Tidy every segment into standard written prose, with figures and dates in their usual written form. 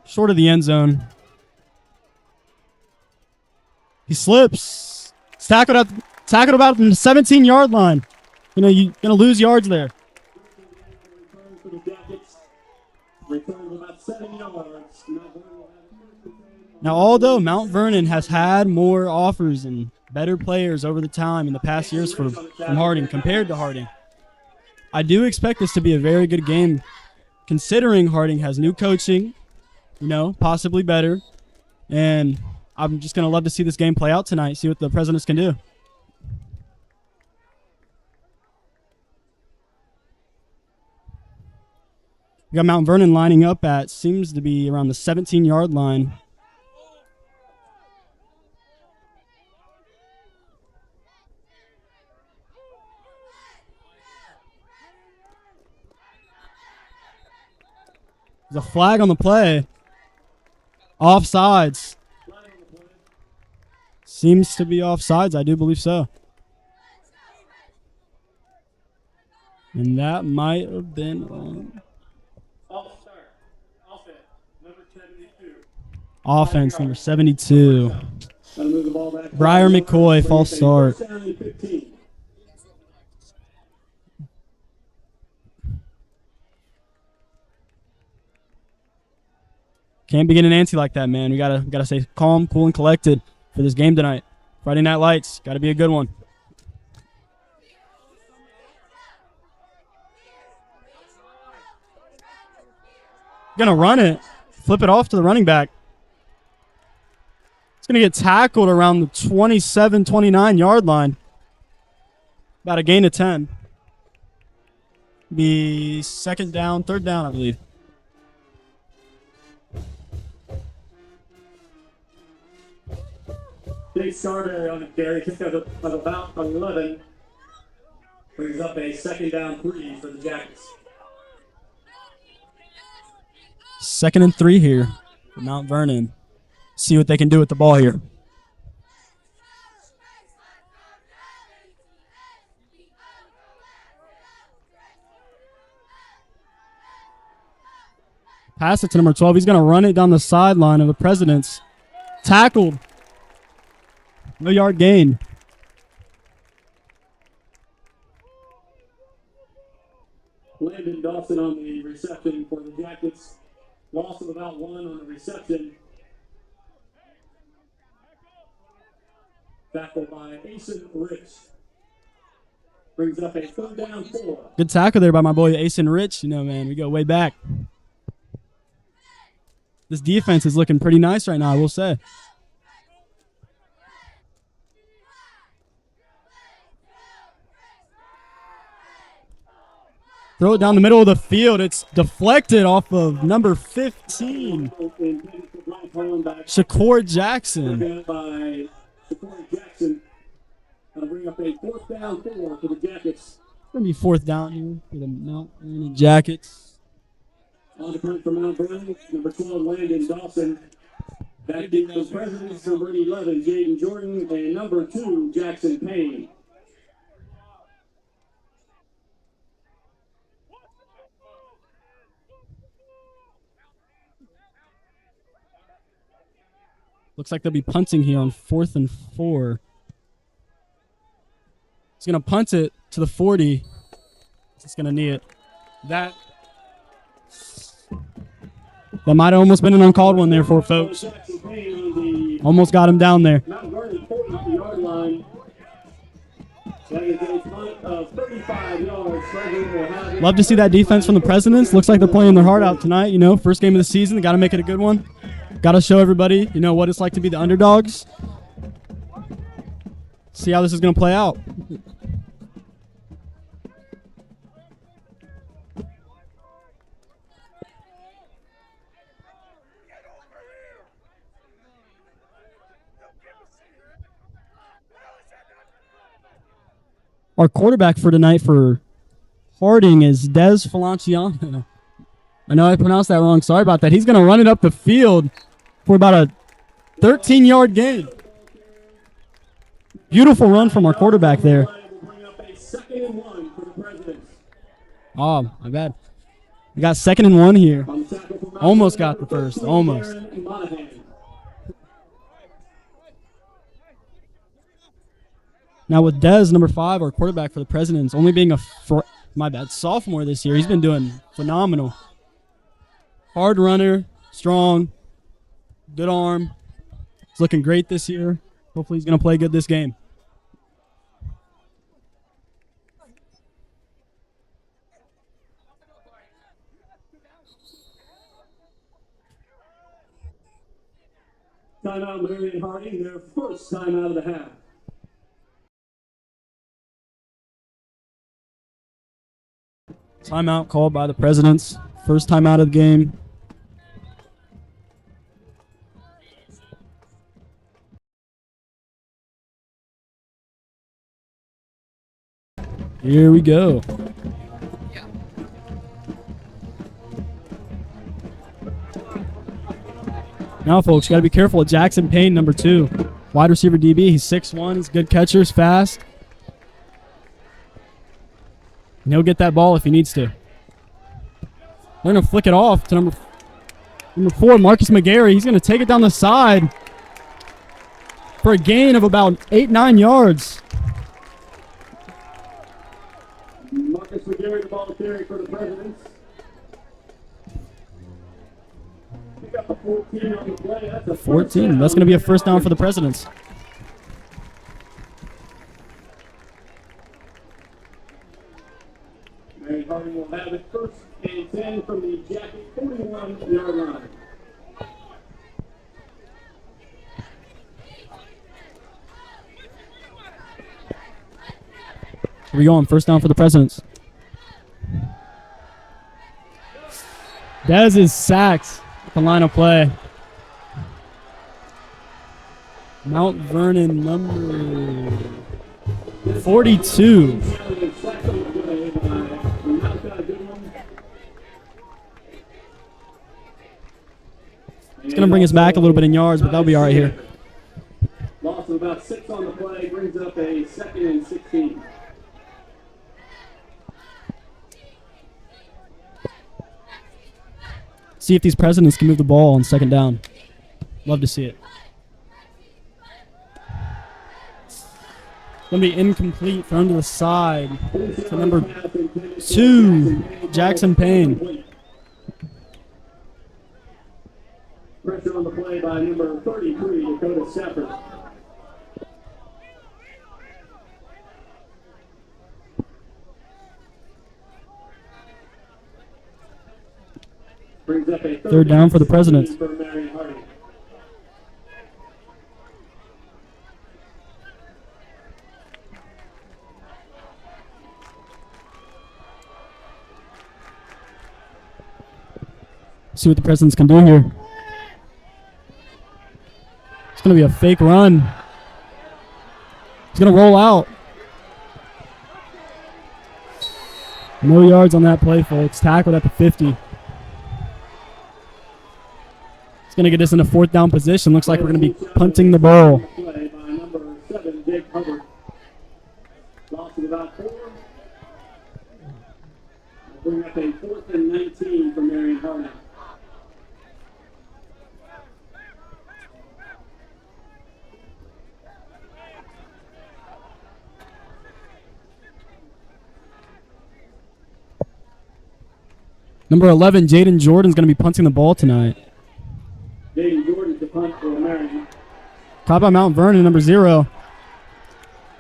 short of the end zone. He slips. He's tackled about the 17-yard line. You're going to lose yards there. Now, although Mount Vernon has had more offers and better players over the time in the past years from Harding compared to Harding, I do expect this to be a very good game, considering Harding has new coaching, possibly better. And I'm just going to love to see this game play out tonight, see what the Presidents can do. We got Mount Vernon lining up at, seems to be around the 17-yard line. There's a flag on the play. Offsides. Seems to be offsides. I do believe so. And that might have been offense number 72. Briar McCoy, false start. Can't be getting antsy like that, man. We gotta stay calm, cool, and collected for this game tonight. Friday Night Lights, gotta be a good one. Gonna run it, flip it off to the running back. It's gonna get tackled around the 27, 29-yard line. About a gain of 10. Be third down, I believe. Big starter on the carry, kick of about 11. Brings up a 2nd down 3 for the Jackets. 2nd and 3 here for Mount Vernon. See what they can do with the ball here. Pass it to number 12. He's going to run it down the sideline of the Presidents. Tackled. No yard gain. Landon Dawson on the reception for the Jackets. Loss of about 1 on the reception. Tackled by Asen Rich. Brings up a 3rd down 4. Good tackle there by my boy Asen Rich. Man, we go way back. This defense is looking pretty nice right now, I will say. Throw it down the middle of the field. It's deflected off of number 15, Shakur Jackson. By Shakur Jackson. That'll bring up a 4th down 4 for the Jackets. It's going to be 4th down here for the Mount Vernon Jackets. On the punt for Mount Vernon, number 12, Landon Dawson. Back in those Presidents, number 11, Jaden Jordan, and number 2, Jackson Payne. Looks like they'll be punting here on 4th and 4. He's going to punt it to the 40. He's going to knee it. That might have almost been an uncalled one there for folks. Almost got him down there. Love to see that defense from the Presidents. Looks like they're playing their heart out tonight. First game of the season. They got to make it a good one. Got to show everybody, what it's like to be the underdogs. See how this is going to play out. Our quarterback for tonight for Harding is Des Falanciano. I know I pronounced that wrong. Sorry about that. He's going to run it up the field for about a 13-yard gain. Beautiful run from our quarterback there. Oh, my bad. We got 2nd and 1 here. Almost got the first. Almost. Now with Dez, number 5, our quarterback for the Presidents, only being a sophomore this year, he's been doing phenomenal. Hard runner, strong, good arm. He's looking great this year. Hopefully he's going to play good this game. Timeout, Marion Harding, their first timeout of the half. Timeout called by the Presidents. First timeout of the game. Here we go. Now, folks, you got to be careful with Jackson Payne, number 2. Wide receiver DB. He's 6'1". He's a good catcher. He's fast. And he'll get that ball if he needs to. They're going to flick it off to number 4, Marcus McGarry. He's going to take it down the side for a gain of about 8-9 yards. Marcus McGarry, the ball carry for the Presidents. Pick up a 14 on the play. That's a 14. That's going to be a first down for the Presidents. Marion Harding will have it first and 10 from the Jacket 41-yard line. Here we go on first down for the Presidents. Dez is sacked at the line of play. Mount Vernon, number 42. It's going to bring us back a little bit in yards, but that'll be all right here. Loss of about 6 on the play brings up a 2nd and 16. See if these Presidents can move the ball on second down. Love to see it. Going to be incomplete, thrown to the side to number 2, Jackson Payne. Pressure on the play by number 33, Dakota Stafford. Brings up a third down for the Presidents. For Marion Harding. See what the Presidents can do here. It's going to be a fake run. He's going to roll out. No yards on that play, folks. Tackled at the 50. It's going to get us in a 4th down position. Looks like we're going to be punting the ball. Play by number 7, Jake Hubbard. Loss of about 4. Bring up a 4th and 19 for Marion Harding. Number 11, Jaden Jordan's going to be punting the ball tonight. Jaden Jordan's the punt for Marion. Caught by Mount Vernon, number 0.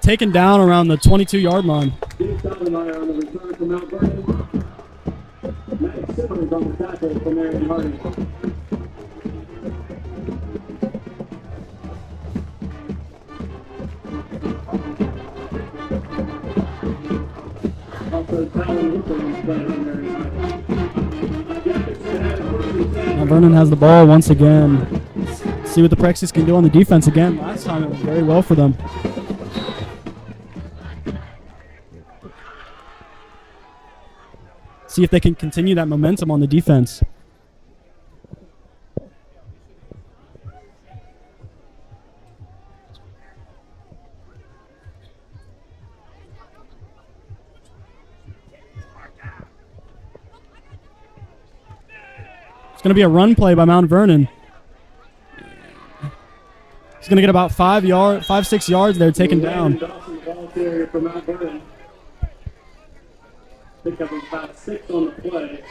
Taken down around the 22-yard line. Steve Stoudemire on the return for Mount Vernon. Matt Simmons on the tackle for Marion Harding. Also, Talon Hooper is playing for Marion Harding. Now Vernon has the ball once again. See what the Prexies can do on the defense again. Last time it was very well for them. See if they can continue that momentum on the defense. going to be a run play by Mount Vernon. He's going to get about 5-6 yards there taken down. Dawson, the ball carrier for Mount Vernon. Pick up about 6 on the play.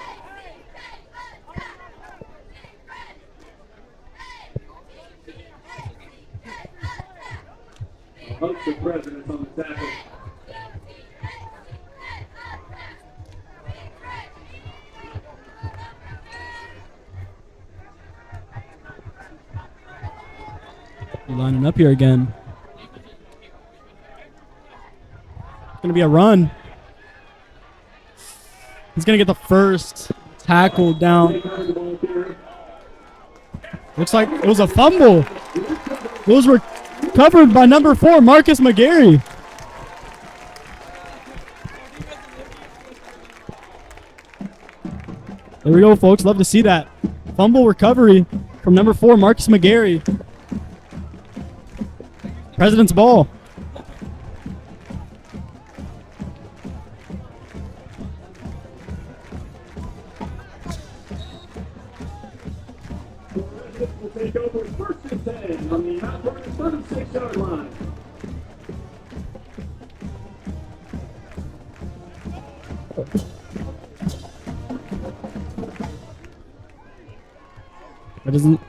A host of presidents on the tackle. We're lining up here again. It's going to be a run. He's going to get the first tackle down. Looks like it was a fumble. Those were covered by number 4, Marcus McGarry. There we go, folks. Love to see that. Fumble recovery from number 4, Marcus McGarry. President's ball. Will take over first and 10 on the Mount Vernon 36-yard line.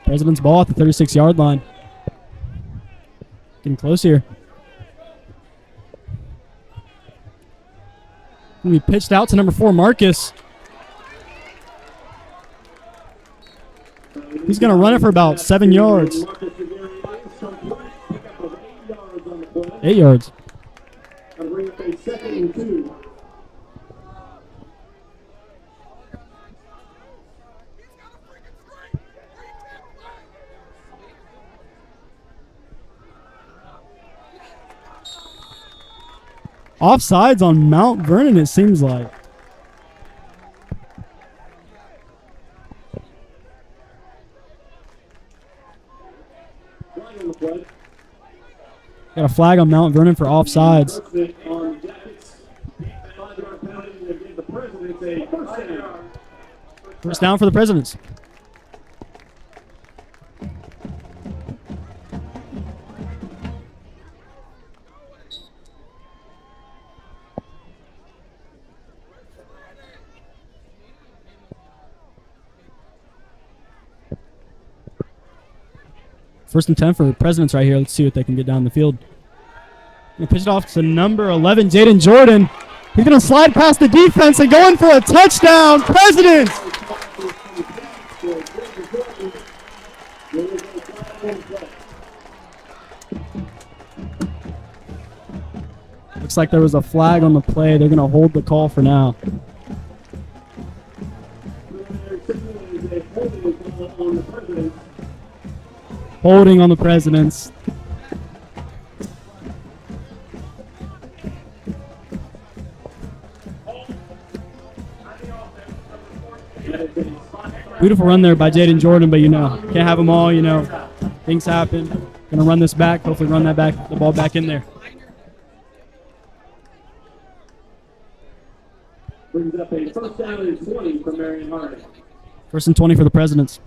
President's ball at the 36-yard line. Getting close here. Going to be pitched out to number 4, Marcus. He's going to run it for about 7 yards. 8 yards. And bring up a 2nd and 2. Offsides on Mount Vernon, it seems like. Got a flag on Mount Vernon for offsides. First down for the Presidents. First and 10 for Presidents right here. Let's see what they can get down the field. Gonna pitch it off to number 11, Jaden Jordan. He's going to slide past the defense and go in for a touchdown. Presidents! Looks like there was a flag on the play. They're going to hold the call for now. Holding on the Presidents. Beautiful run there by Jaden Jordan, but can't have them all, Things happen. Gonna run this back, hopefully run the ball back in there. Brings up a first down and 20 for Marion Harding. First and 20 for the Presidents.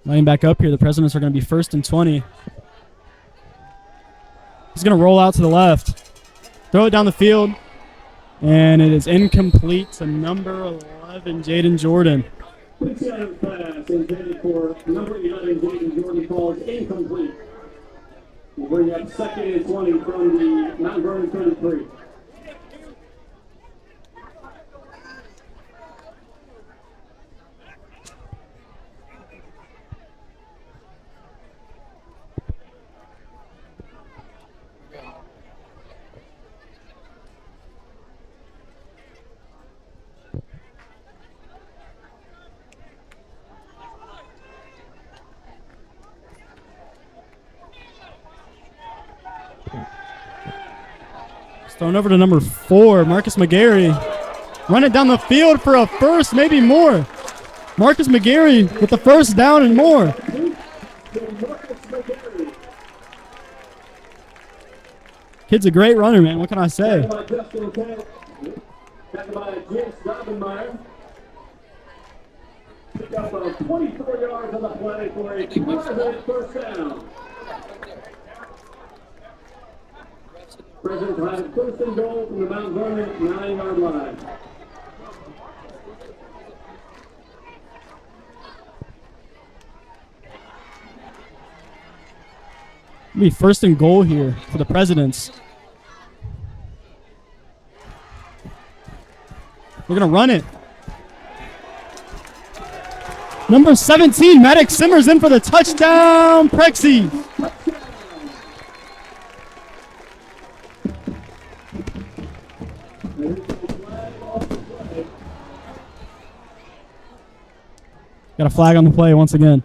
Lining back up here, the Presidents are going to be first and 20. He's going to roll out to the left, throw it down the field, and it is incomplete to number 11, Jaden Jordan. Quick center pass intended for number 11, Jaden Jordan, calls incomplete. We'll bring up 2nd and 20 from the Mount Vernon 33. Thrown over to number 4, Marcus McGarry. Run it down the field for a first, maybe more. Marcus McGarry with the first down and more. Kid's a great runner, man. What can I say? By Justin Taylor. Second by James Dobbenmeyer. Pick up of 24 yards on the play for a 2-yard first down. Presidents have it first and goal from the Mount Vernon 9-yard line. It'll be first and goal here for the Presidents. We're going to run it. Number 17, Maddox Simmers in for the touchdown. Prexy. Got a flag on the play once again.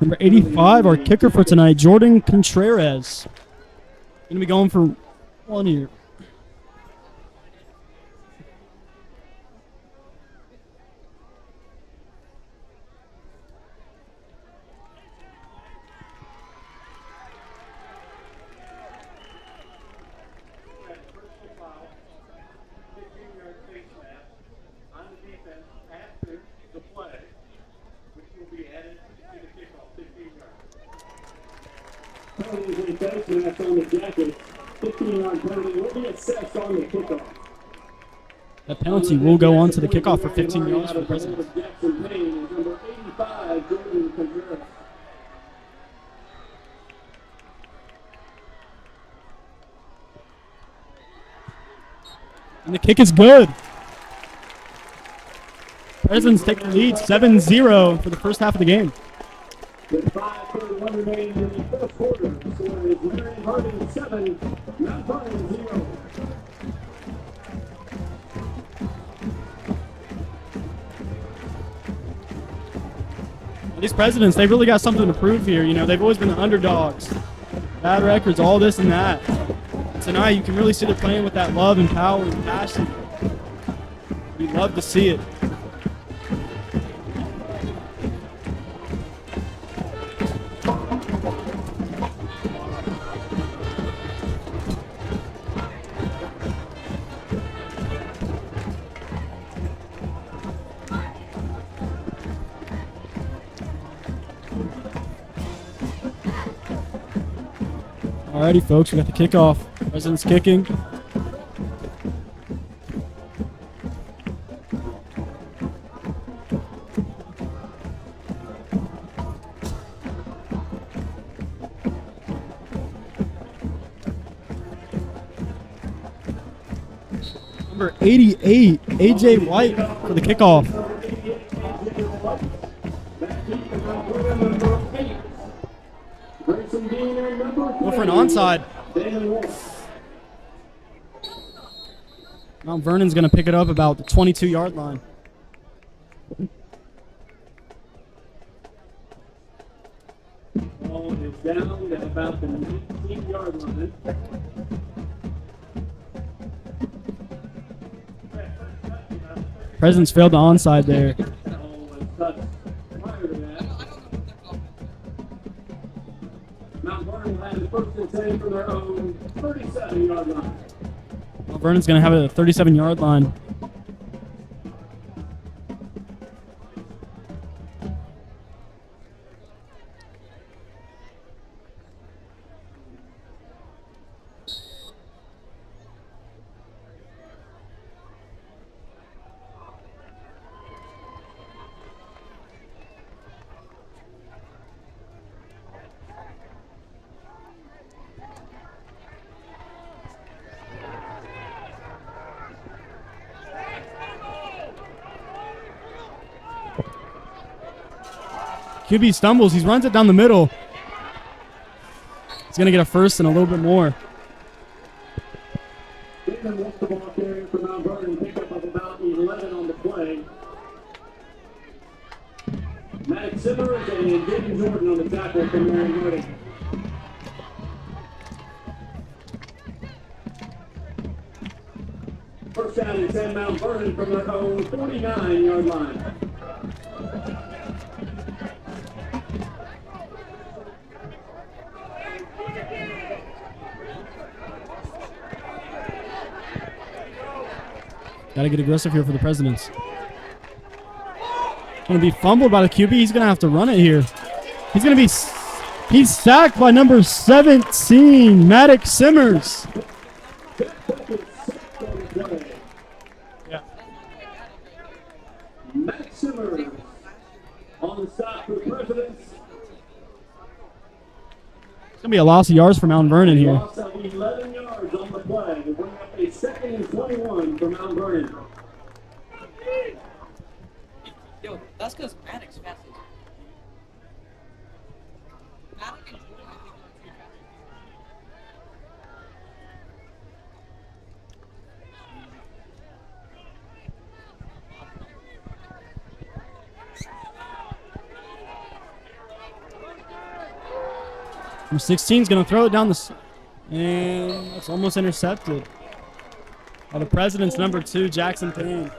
Number 85, our kicker for tonight, Jordan Contreras. Going to be going for one here. That's on the jacket. 15-yard penalty will be assessed on the kickoff. That penalty will go on to the kickoff for 15 yards for the Presidents. Jackson Payne is number 85, Jordan Contreras. And the kick is good. Presidents take the lead 7-0 for the first half of the game. With 5:31 remaining in the first quarter, the score is Marion Harding 7, Mount Vernon 0. These Presidents, they've really got something to prove here. You know, they've always been the underdogs. Bad records, all this and that. Tonight, you can really see they're playing with that love and power and passion. We love to see it. Alrighty, folks, we got the kickoff. Presidents kicking. Number 88, AJ White for the kickoff. Go for an onside. Mount Vernon's going to pick it up about the 22-yard line. Ball is down at about the 19-yard line. Presidents failed the onside there. Mount Vernon has first and 10 from their own 37-yard line. Mount Vernon's going to have it at the 37-yard line. QB stumbles. He runs it down the middle. He's going to get a first and a little bit more. Vernon wants the ball carrier for Mount Vernon. Pick up of about 11 on the play. Matt Simmers and Jaden Jordan on the tackle for Marion Harding. First down and 10, Mount Vernon from their own 49-yard line. Got to get aggressive here for the Presidents. Going to be fumbled by the QB. He's going to have to run it here. He's sacked by number 17, Maddox Simmers. Matt Simmers on the stop for the Presidents. It's going to be a loss of yards for Mount Vernon here. Loss of 11 yards on the play. We'll bring up a 2nd and 21 for Mount Vernon. Yo, that's because Maddox fast. Maddox and Jordan, I think, are too fast. Number 16 is going to throw it down and it's almost intercepted by the President's number 2, Jackson Payne.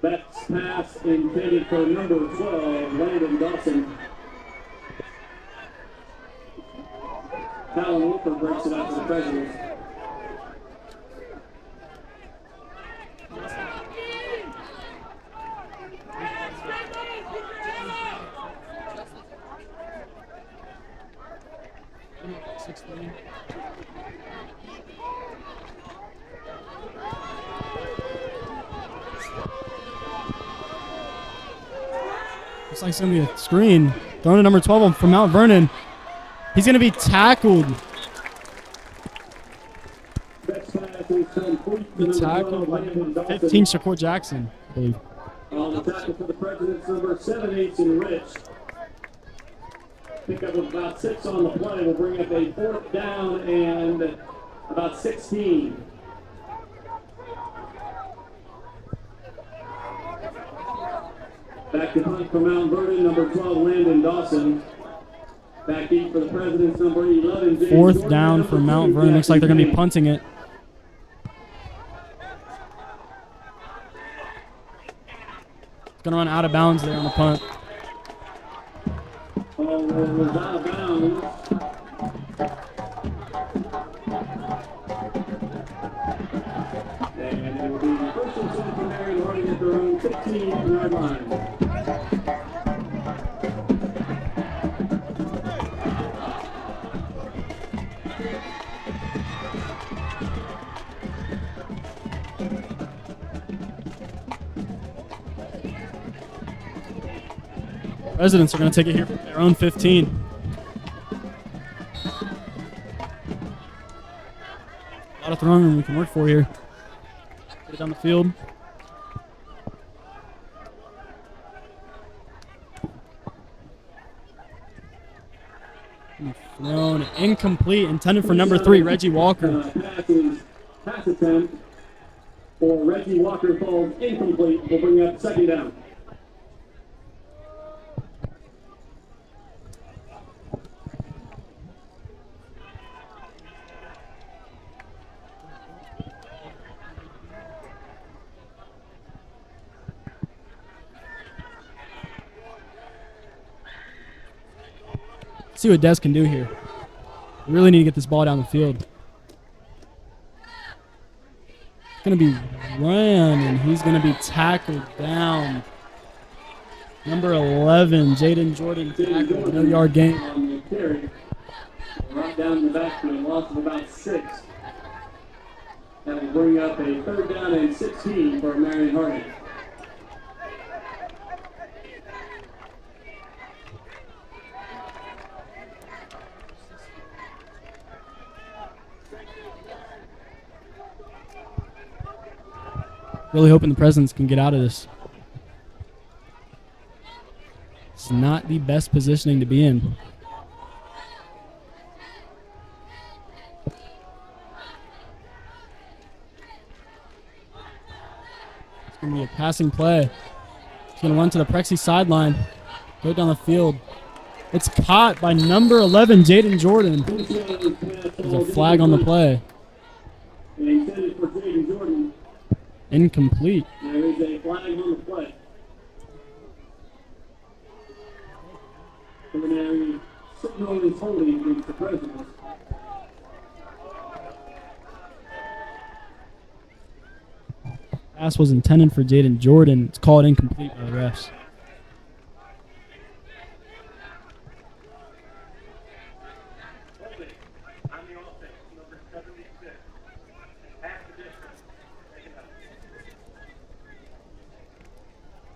That's pass intended for number 12, Landon Dawson. Talon Wolfer breaks it out to the Presidents. Looks like it's going to be a screen. Throwing to number 12 from Mount Vernon. He's going to be tackled. The tackle by number 15, Shakur Jackson, I believe. On the tackle for the Presidents, number 7, Aiton Rich. Pick up of about 6 on the play. We'll bring up a 4th down and about 16. Back to punt for Mount Vernon, number 12, Landon Dawson. Back deep for the Presidents, number 11, James 4th Jordan, down number for Mount 2, Vernon. Looks like they're going to be Jackson punting it. It's going to run out of bounds there on the punt. Ball was out of bounds. And it will be first and 10 for Marion Harding at their own 15-yard line. Presidents are going to take it here from their own 15. A lot of throwing room we can work for here. Get it down the field. Thrown incomplete, intended for number 3, Reggie Walker. Pass attempt for Reggie Walker falls incomplete. We'll bring up 2nd down. See what Des can do here. We really need to get this ball down the field. It's going to be run, and he's going to be tackled down. Number 11, Jaden Jordan, tackled, no yard gain. On the carry. Right down the backfield, loss of about 6. That will bring up a 3rd down and 16 for Marion Harding. Really hoping the Presidents can get out of this. It's not the best positioning to be in. It's going to be a passing play. He's going to run to the Prexy sideline. Go down the field. It's caught by number 11, Jaden Jordan. There's a flag on the play. Intended for Jaden Jordan. Incomplete. There is a flag on the play. Preliminary signal is holding against the Presidents. Pass was intended for Jaden Jordan. It's called incomplete by the refs.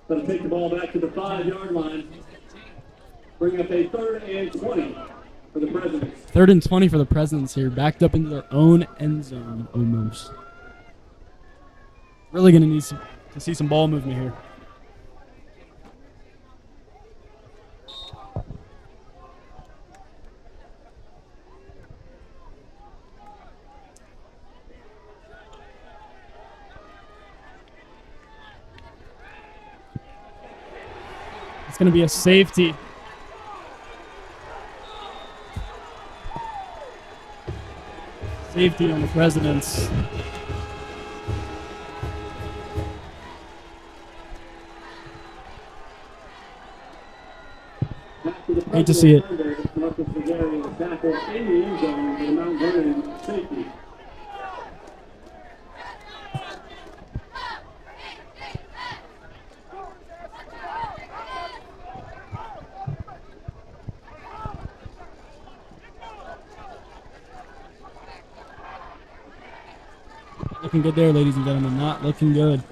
Going to take the ball back to the 5-yard line. Bring up a 3rd and 20 for the Presidents. 3rd and 20 for the Presidents here, backed up into their own end zone almost. Really going to need to see some ball movement here. It's going to be a safety. Safety on the Presidents. Hate to see it. Looking good there, ladies and gentlemen. Not looking good.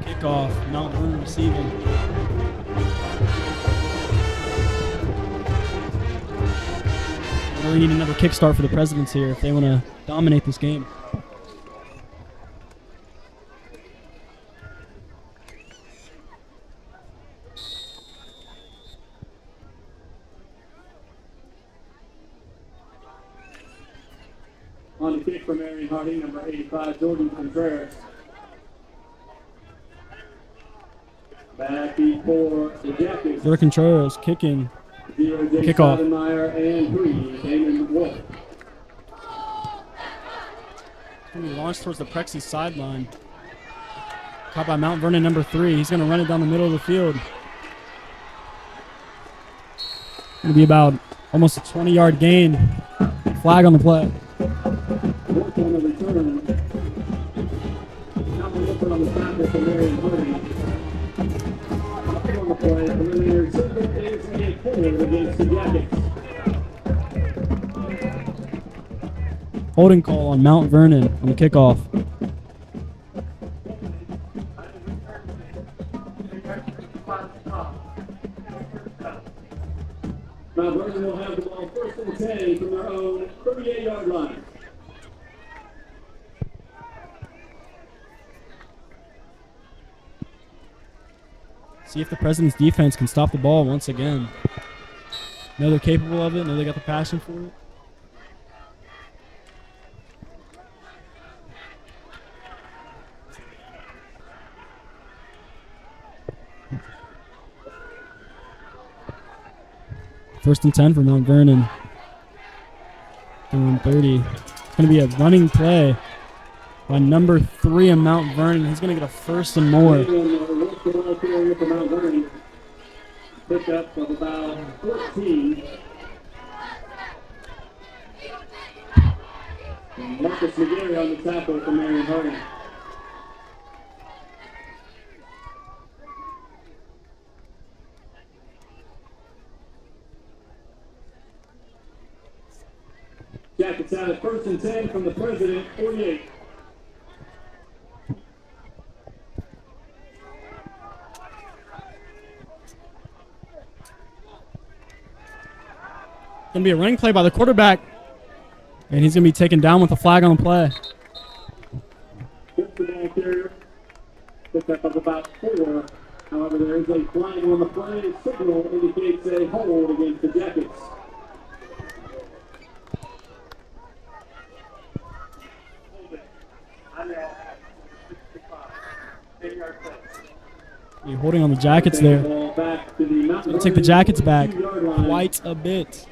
Kickoff, Mount Vernon receiving. Really need another kickstart for the Presidents here if they want to dominate this game. On the kick for Marion Harding, number 85, Jordan Contreras. Back for the Jackets. Jordan Contreras kicking. Kickoff. And 3, Damon Wolf. Going to be launched towards the Prexy sideline. Caught by Mount Vernon, number 3. He's going to run it down the middle of the field. Going to be about almost a 20-yard gain. Flag on the play. Wolf on the return. Now we're looking on the tackle for Marion Harding. On the play, preliminary signal is a hold against the Jackets. Holding call on Mount Vernon on the kickoff. Mount Vernon will have the ball 1st and 10 from their own 38-yard line. See if the President's defense can stop the ball once again. Know they're capable of it. Know they got the passion for it. First and 10 for Mount Vernon. Doing 30. It's going to be a running play by number 3 in Mount Vernon. He's going to get a 1st and more. Pick up of about 14. Marcus McGarry on the tackle for Marion Harding. Jackets out at 1st and 10 from the President, 48. Going to be a running play by the quarterback. And he's going to be taken down with a flag on the play. Good football carrier. Picked up of about 4. However, there is a flag on the play. Signal indicates a hold against the Jackets. You're holding on the Jackets there. It'll take the Jackets back quite a bit.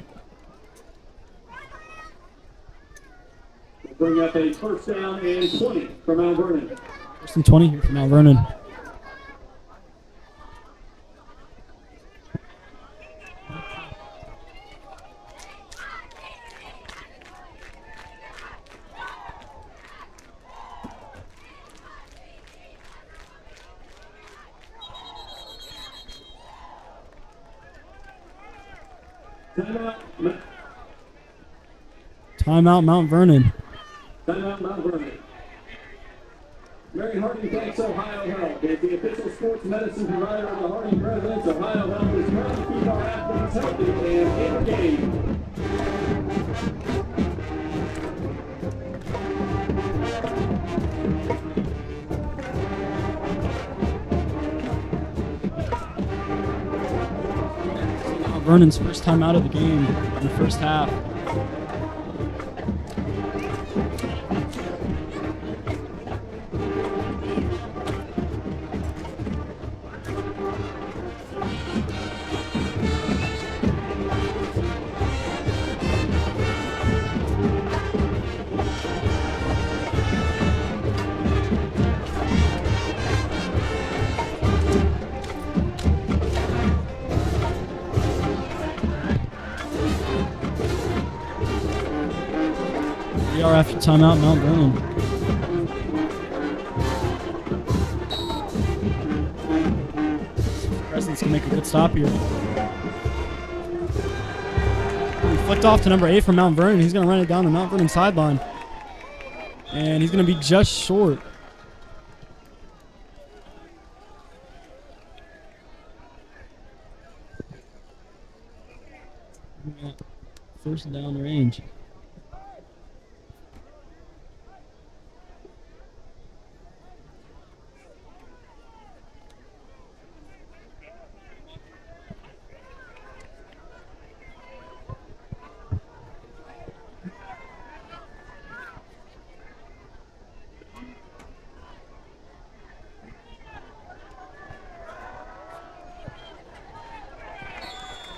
Bring up a 1st down and 20 from Mount Vernon. 1st and 20 here from Mount Vernon. Timeout, Mount Vernon. Timeout, Mount Vernon. Marion Harding thanks Ohio Health. As the official sports medicine provider of the Harding residents, Ohio Health is trying to keep our athletes healthy and in the game. Mount Vernon's first time out of the game in the first half. We are after timeout, Mount Vernon. President's gonna make a good stop here. He flicked off to number 8 from Mount Vernon. He's gonna run it down the Mount Vernon sideline. And he's gonna be just short. First down range.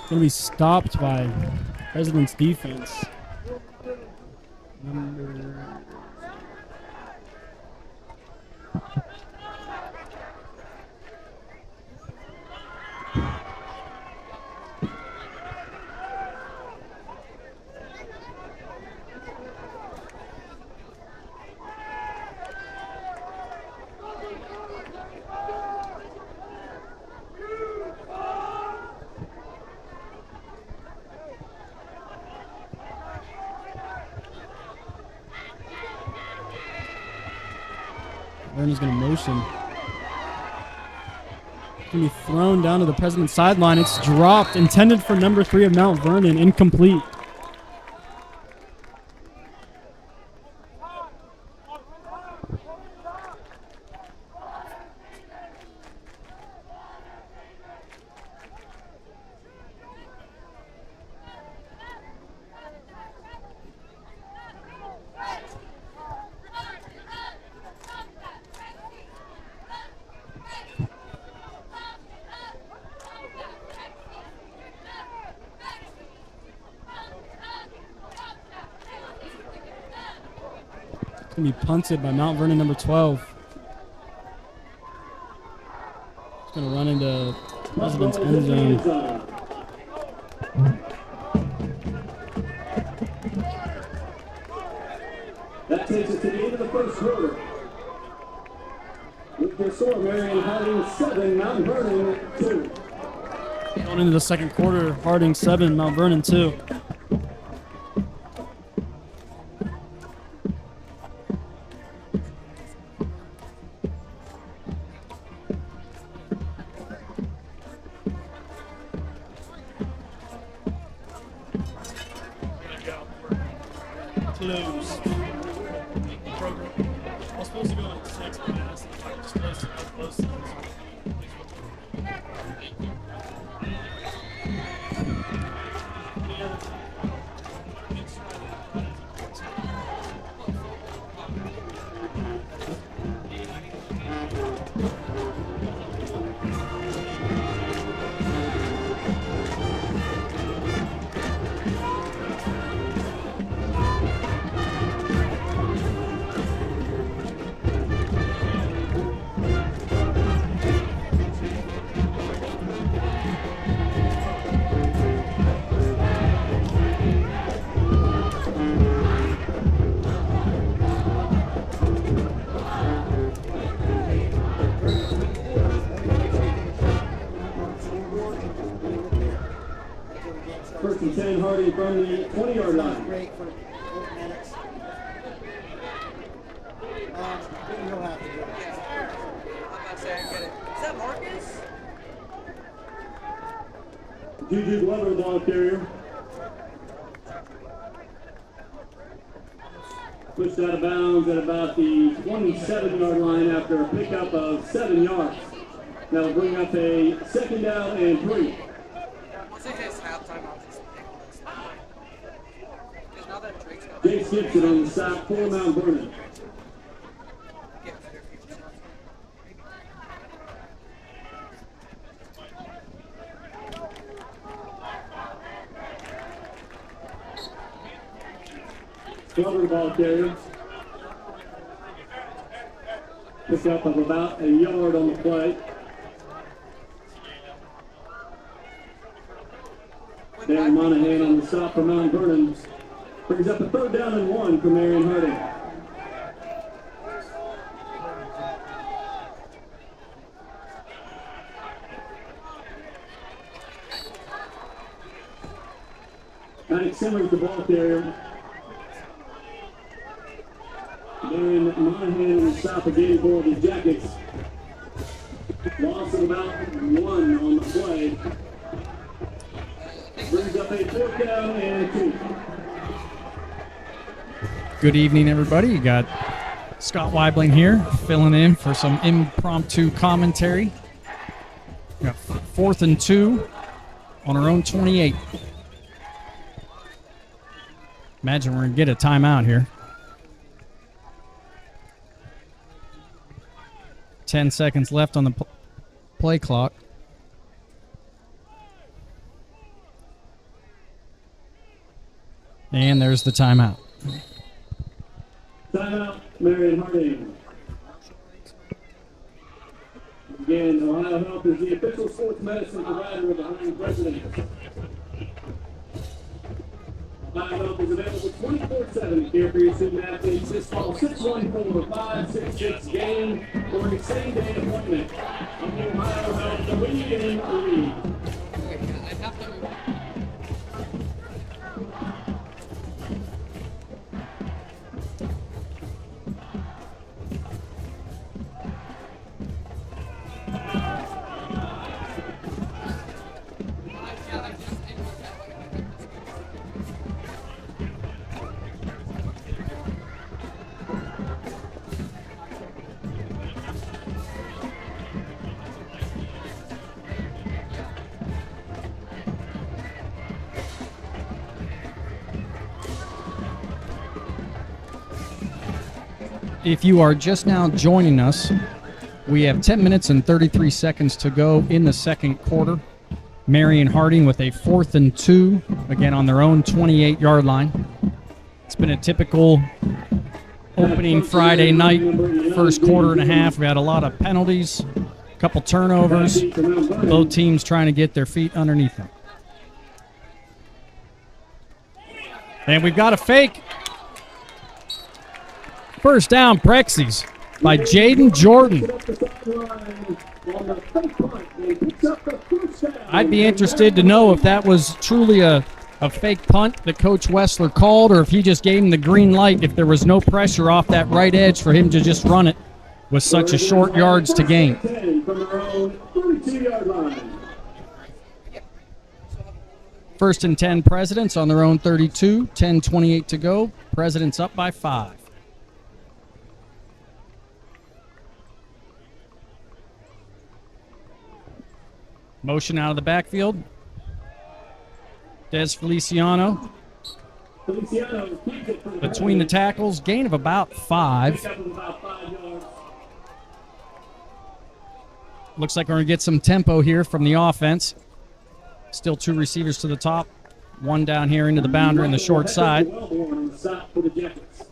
Going to be stopped by President's defense. Vernon's going to motion. It's going to be thrown down to the President's sideline. It's dropped, intended for number 3 of Mount Vernon, incomplete. Going to be punted by Mount Vernon number 12. It's going to run into President's end zone. That takes us to the end of the first quarter. With the score, Marion Harding 7, Mount Vernon 2. Going into the second quarter, Harding 7, Mount Vernon 2. games program. I was supposed to go on 6, but I asked if I could just close to how close it is. First and 10, Harding from the 20-yard line. Great for 8 minutes. You'll have to do it. I'm about to say I get it. Is that Marcus? Juju Glover, the ball carrier. Pushed out of bounds at about the 27-yard line after a pickup of 7 yards. That'll bring up a 2nd down and 3. Once it hits halftime, I'll just pick this. Because now that Drake's got Jake Gibson on the sack for Mount Vernon. get better future. Glover, the ball carrier. Pickup of about a yard on the play. Dan Monahan on the stop for Mount Vernon. Brings up a 3rd down and 1 for Marion Harding. Alex Simmons, the ball carrier. Dan Monahan on the stop again for the Jackets. Loss of about 1 on the play. Brings up a 4th down and 2. Good evening, everybody. You got Scott Weibling here, filling in for some impromptu commentary. We got 4th and 2 on our own 28. Imagine we're going to get a timeout here. 10 seconds left on the play clock. And there's the timeout. Timeout, Marion Harding. Again, Ohio Health is the official sports medicine provider of the Harding residents. Ohio Health is available 24/7 to care for your student athletes. Just call 614-566-GAME for a same-day appointment. Ohio Health, the lead in the league. I have to. If you are just now joining us, we have 10 minutes and 33 seconds to go in the second quarter. Marion Harding with a 4th and 2, again on their own 28-yard line. It's been a typical opening Friday night, first quarter and a half. We had a lot of penalties, a couple turnovers, both teams trying to get their feet underneath them. And we've got a fake. First down, Prexies by Jaden Jordan. I'd be interested to know if that was truly a fake punt that Coach Wessler called, or if he just gave him the green light if there was no pressure off that right edge for him to just run it with such a short yards to gain. First and 10 Presidents on their own 32, 10:28 to go. Presidents up by 5. Motion out of the backfield. Des Feliciano Feliciano keeps it for the between the tackles, gain of about 5. pickup of about 5 yards. Looks like we're going to get some tempo here from the offense. Still 2 receivers to the top. 1 down here into the boundary on the short side. Wellborn on the stop for the Jackets.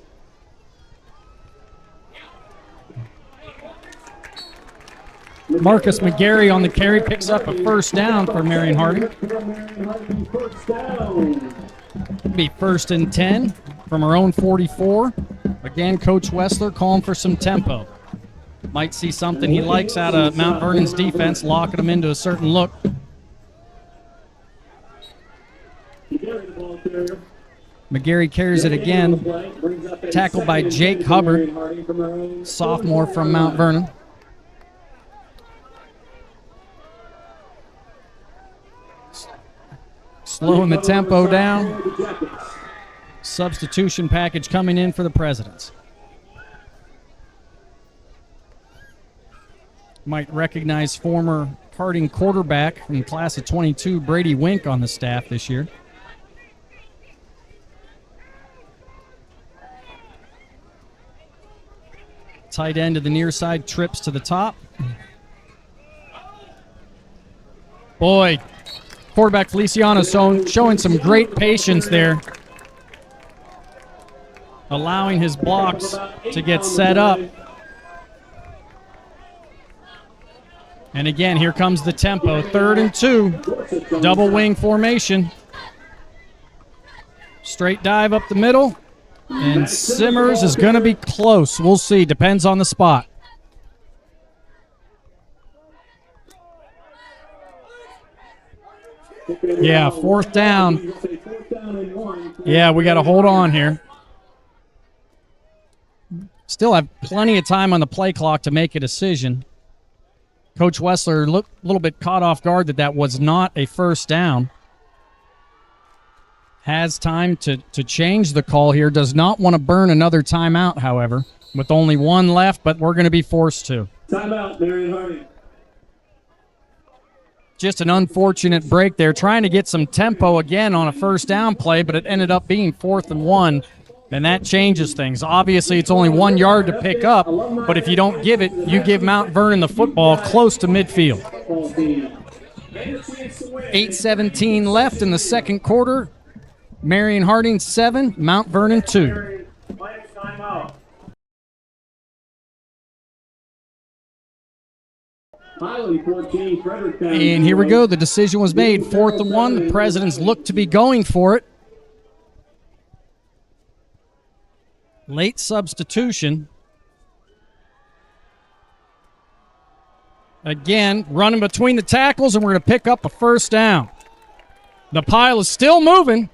Marcus McGarry on the carry picks up a first down for Marion Harding. First down. Be first and 10 from our own 44. Again, Coach Wessler calling for some tempo. Might see something he likes out of Mount Vernon's defense, locking them into a certain look. McGarry carries it again. Tackled by Jake Hubbard, sophomore from Mount Vernon. Slowing the tempo down. Substitution package coming in for the Presidents. Might recognize former Harding quarterback from the class of 22, Brady Wink, on the staff this year. Tight end to the near side, trips to the top. Boy, quarterback Feliciano showing some great patience there. Allowing his blocks to get set up. And again, here comes the tempo. 3rd and 2. Double wing formation. Straight dive up the middle. And Simmers is going to be close. We'll see. Depends on the spot. Yeah, 4th down. Yeah, we got to hold on here. Still have plenty of time on the play clock to make a decision. Coach Wessler looked a little bit caught off guard that was not a first down. Has time to change the call here. Does not want to burn another timeout, however, with only 1 left, but we're going to be forced to. Timeout, Marion Harding. Just an unfortunate break there. Trying to get some tempo again on a first down play, but it ended up being 4th and 1. And that changes things. Obviously, it's only 1 yard to pick up, but if you don't give it, you give Mount Vernon the football close to midfield. 8:17 left in the second quarter. Marion Harding 7, Mount Vernon 2. And here we go. The decision was made. 4th and 1. The Presidents look to be going for it. Late substitution. Again, running between the tackles, and we're going to pick up a first down. The pile is still moving.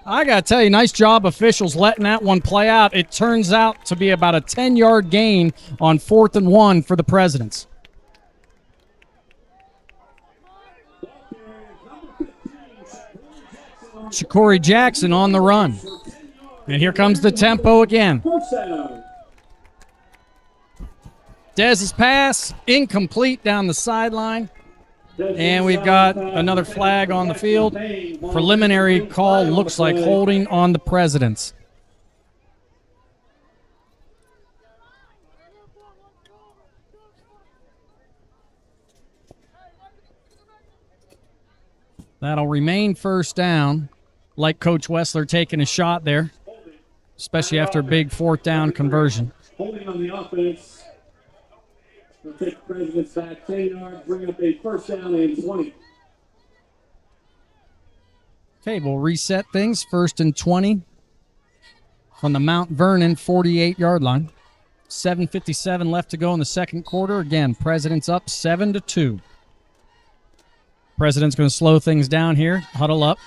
I got to tell you, nice job officials letting that one play out. It turns out to be about a 10-yard gain on 4th and 1 for the Presidents. Shakori Jackson on the run. And here comes the tempo again. Dez's pass, incomplete down the sideline. And we've got another flag on the field. Preliminary call looks like holding on the Presidents. That'll remain first down. Like Coach Wessler taking a shot there, especially after a big 4th down conversion. Holding on the offense. We'll take the Presidents back 10 yards, bring up a first down and 20. Okay, we'll reset things. 1st and 20 from the Mount Vernon 48-yard line. 7:57 left to go in the second quarter. Again, Presidents up 7-2. President's going to slow things down here. Huddle up.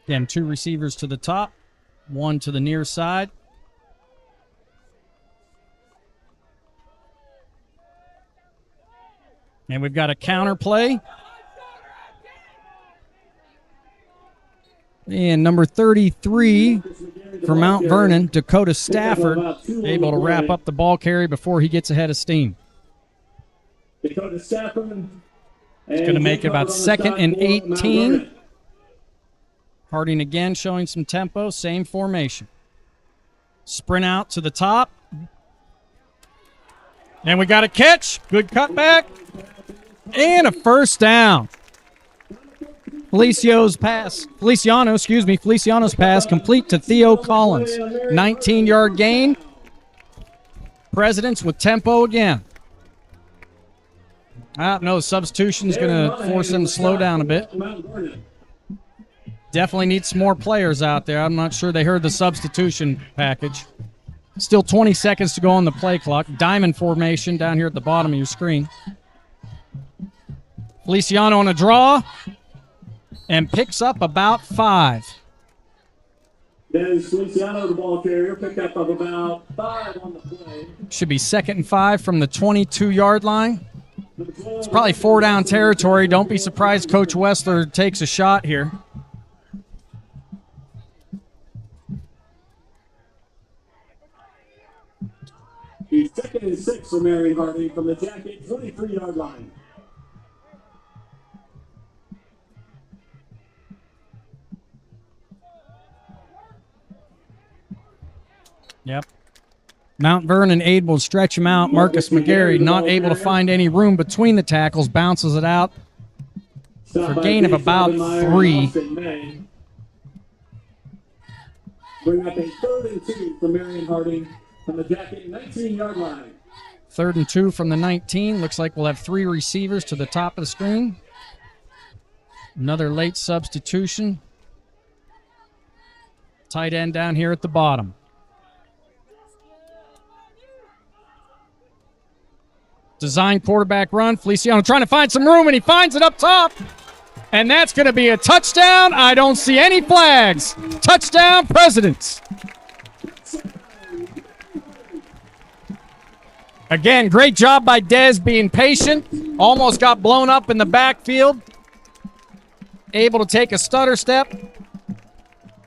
Again, 2 receivers to the top, 1 to the near side. And we've got a counter play. And number 33 for Mount Vernon, Dakota Stafford, able to wrap up the ball carry before he gets ahead of steam. Dakota Stafford. It's going to make it about 2nd and 18. Harding again showing some tempo, same formation. Sprint out to the top. And we got a catch. Good cutback. And a first down. Feliciano's pass complete to Theo Collins. 19-yard gain. Presidents with tempo again. No, substitution's going to force them to slow down a bit. Definitely need some more players out there. I'm not sure they heard the substitution package. Still 20 seconds to go on the play clock. Diamond formation down here at the bottom of your screen. Feliciano on a draw and picks up about 5. Dennis Feliciano, the ball carrier, picked up of about 5 on the play. Should be 2nd and 5 from the 22-yard line. It's probably 4-down territory. Don't be surprised Coach Wessler takes a shot here. He's 2nd and 6 for Marion Harding from the Jacket 23-yard line. Yep. Mount Vernon able to stretch him out. Marcus McGarry not able to find any room between the tackles. Bounces it out for a gain of about 3. Bring up a 3rd and 2 for Marion Harding from the Jacket 19-yard line. 3rd and 2 from the 19. Looks like we'll have 3 receivers to the top of the screen. Another late substitution. Tight end down here at the bottom. Design quarterback run. Feliciano trying to find some room, and he finds it up top. And that's going to be a touchdown. I don't see any flags. Touchdown, Presidents. Again, great job by Dez being patient. Almost got blown up in the backfield. Able to take a stutter step.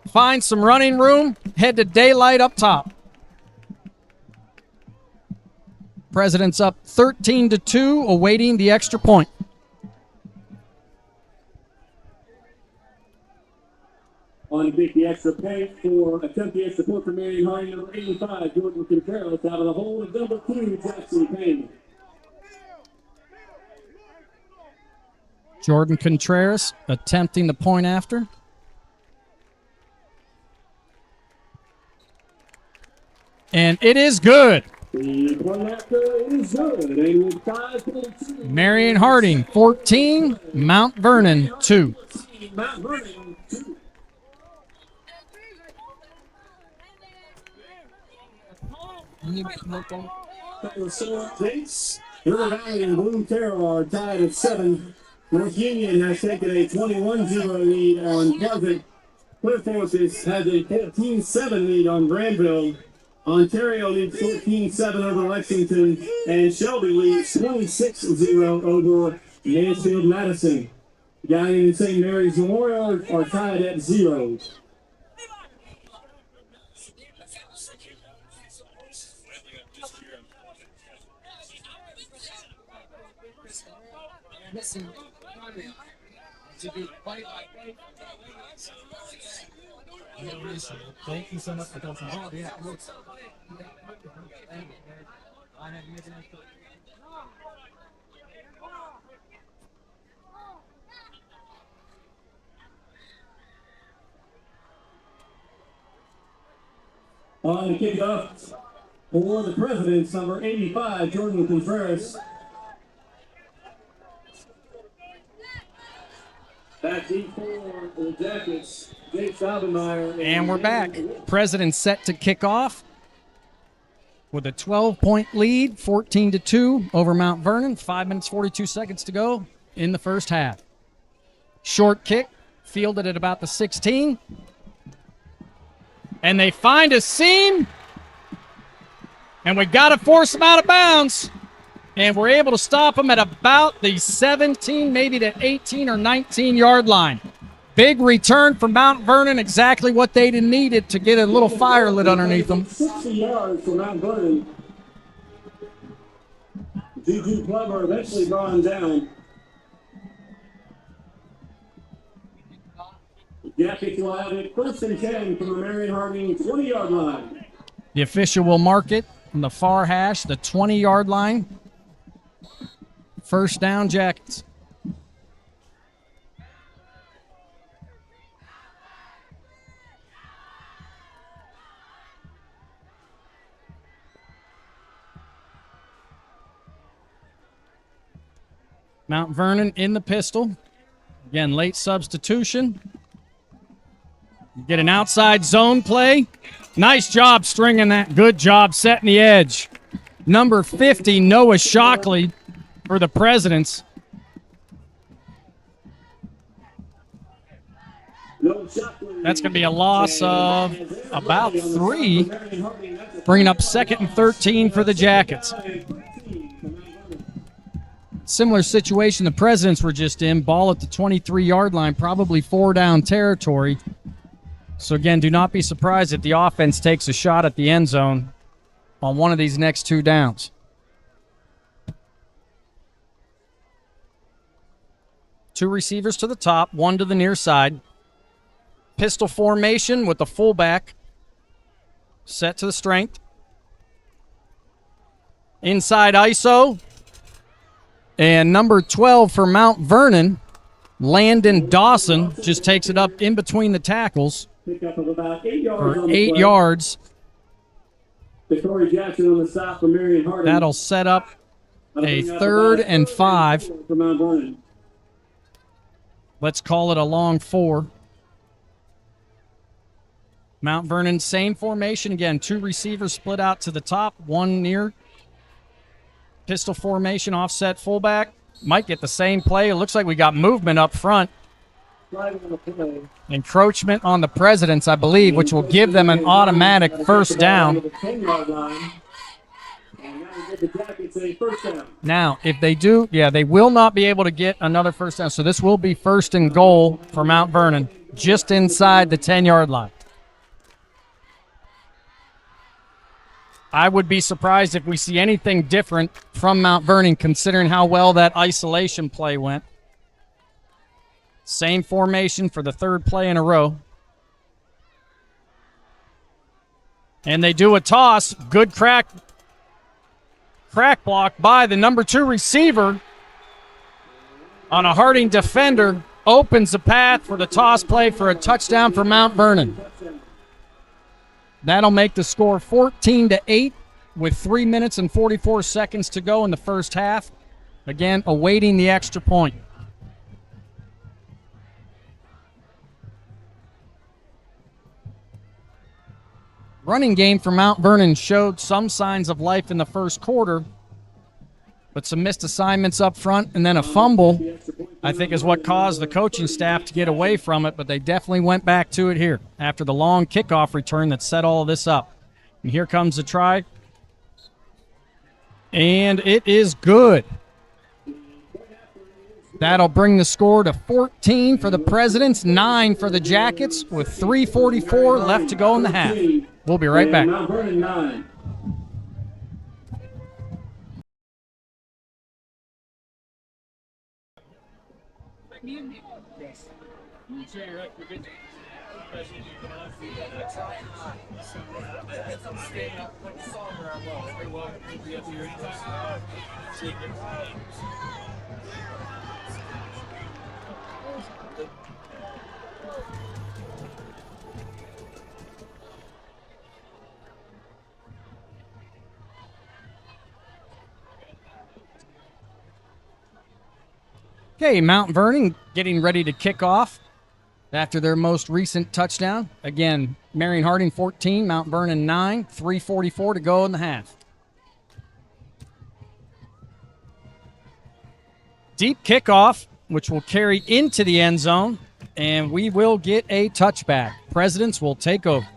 Find some running room. Head to daylight up top. Presidents up 13-2, awaiting the extra point. On to beat the extra point attempt the extra point for Marion Harding, number 85, Jordan Contreras, out of the hole of number 2, Jackson Payne. Jordan Contreras attempting the point after. And it is good. The point after is good. They will 5.2. Marion Harding 14, Mount Vernon 2. Mount Vernon 2. River Valley and Blue Terror are tied at 7. North Union has taken a 21-0 lead on Pleasant. Clear Forces has a 14-7 lead on Granville. Ontario leads 14-7 over Lexington, and Shelby leads 26-0 over Mansfield-Madison. Guy and St. Mary's Memorial are tied at 0. Thank you so much for talking. Oh, yeah. On the kickoff for the Presidents, number 85, Jordan Contreras. Back deep for the Jackets, Jake Staubenmeyer. And we're back. Presidents set to kick off with a 12-point lead, 14-2 over Mount Vernon. 5 minutes, 42 seconds to go in the first half. Short kick, fielded at about the 16. And they find a seam. And we've got to force them out of bounds. And we're able to stop them at about the 17, maybe the 18 or 19 yard line. Big return from Mount Vernon, exactly what they needed to get a little fire lit underneath them. 60 yards for Mount Vernon. Juju Clever eventually drawn down. Jackets will have it 1st and 10 from the Marion Harding 20-yard line. The official will mark it on the far hash, the 20-yard line. First down, Jackets. Mount Vernon in the pistol. Again, late substitution. You get an outside zone play. Nice job stringing that. Good job setting the edge. Number 50, Noah Shockley for the Presidents. That's going to be a loss of about 3, bringing up 2nd and 13 for the Jackets. Similar situation the Presidents were just in. Ball at the 23-yard line, probably 4-down territory. So again, do not be surprised if the offense takes a shot at the end zone on one of these next 2 downs. 2 receivers to the top, 1 to the near side. Pistol formation with the fullback set to the strength. Inside ISO. And number 12 for Mount Vernon, Landon Dawson, just takes it up in between the tackles Pickup of about 8 yards. for 8 yards. Corey Jackson on the stop for Marion Harding. That'll set up a 3rd and 5. For Mount Vernon. Let's call it a long 4. Mount Vernon, same formation. Again, 2 receivers split out to the top, 1 near. Pistol formation, offset fullback. Might get the same play. It looks like we got movement up front. Encroachment on the Presidents, I believe, which will give them an automatic first down. Now, if they do, they will not be able to get another first down. So this will be 1st and goal for Mount Vernon, just inside the 10-yard line. I would be surprised if we see anything different from Mount Vernon, considering how well that isolation play went. Same formation for the 3rd play in a row. And they do a toss. Good crack block by the number 2 receiver on a Harding defender. Opens the path for the toss play for a touchdown for Mount Vernon. That'll make the score 14-8 with 3 minutes and 44 seconds to go in the first half. Again, awaiting the extra point. Running game for Mount Vernon showed some signs of life in the first quarter, but some missed assignments up front and then a fumble, I think, is what caused the coaching staff to get away from it, but they definitely went back to it here after the long kickoff return that set all of this up. And here comes the try. And it is good. That'll bring the score to 14 for the Presidents, 9 for the Jackets, with 3:44 left to go in the half. We'll be right back. Mount Vernon 9. Okay, Mount Vernon getting ready to kick off after their most recent touchdown. Again, Marion Harding 14, Mount Vernon 9, 3:44 to go in the half. Deep kickoff, which will carry into the end zone, and we will get a touchback. Presidents will take over.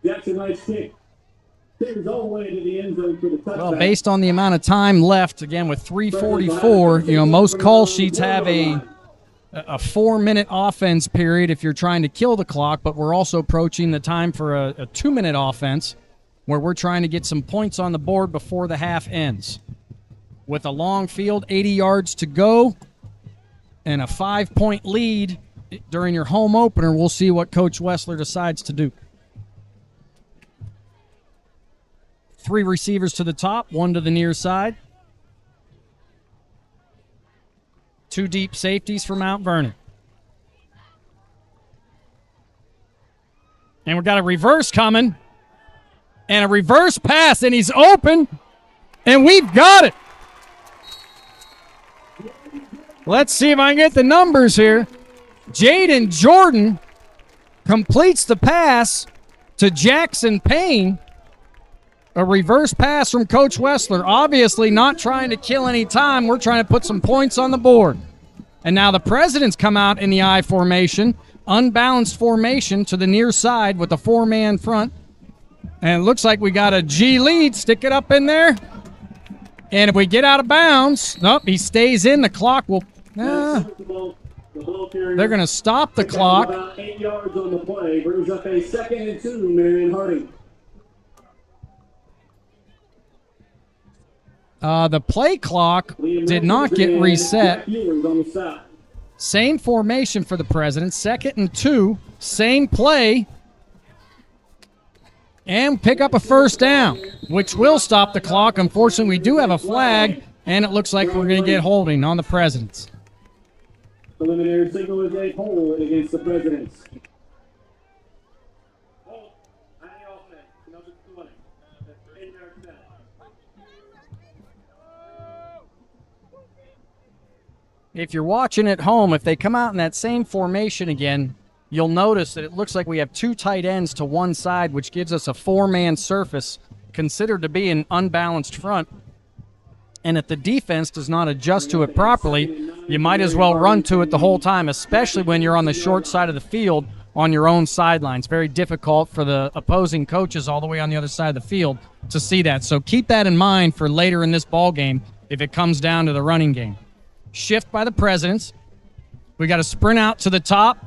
Jackson Knight's kick. Steers all the way to the end zone for the touchdown. Well, based on the amount of time left, again with 3:44, most call sheets have a 4-minute offense period if you're trying to kill the clock, but we're also approaching the time for a 2-minute offense where we're trying to get some points on the board before the half ends. With a long field, 80 yards to go, and a 5-point lead during your home opener, we'll see what Coach Wessler decides to do. 3 receivers to the top, 1 to the near side. 2 deep safeties for Mount Vernon. And we've got a reverse coming. And a reverse pass, and he's open. And we've got it. Let's see if I can get the numbers here. Jaden Jordan completes the pass to Jackson Payne. A reverse pass from Coach Wessler. Obviously not trying to kill any time. We're trying to put some points on the board. And now the Presidents come out in the I formation. Unbalanced formation to the near side with a 4-man front. And it looks like we got a G lead. Stick it up in there. And if we get out of bounds, nope, he stays in. The clock will... they're going to stop the clock. About 8 yards on the play. Brings up a 2nd and 2, Marion Harding. The play clock did not get reset. Same formation for the Presidents. 2nd and 2. Same play. And pick up a first down, which will stop the clock. Unfortunately, we do have a flag, and it looks like we're going to get holding on the Presidents. Preliminary signal is a hold against the Presidents. If you're watching at home, if they come out in that same formation again, you'll notice that it looks like we have 2 tight ends to one side, which gives us a 4-man surface, considered to be an unbalanced front. And if the defense does not adjust to it properly, you might as well run to it the whole time, especially when you're on the short side of the field on your own sidelines. Very difficult for the opposing coaches all the way on the other side of the field to see that. So keep that in mind for later in this ball game if it comes down to the running game. Shift by the Presidents. We got a sprint out to the top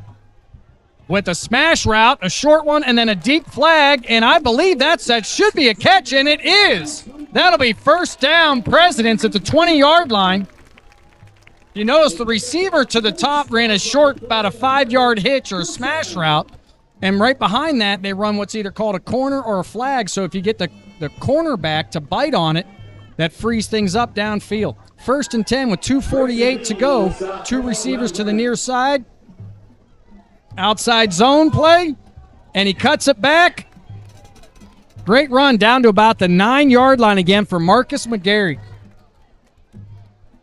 with a smash route, a short one, and then a deep flag, and I believe that should be a catch, and it is. That'll be first down, Presidents at the 20-yard line. You notice the receiver to the top ran a short, about a 5-yard hitch or a smash route, and right behind that they run what's either called a corner or a flag, so if you get the cornerback to bite on it, that frees things up downfield. 1st and 10 with 2:48 to go. 2 receivers to the near side. Outside zone play, and he cuts it back. Great run down to about the 9-yard line again for Marcus McGarry.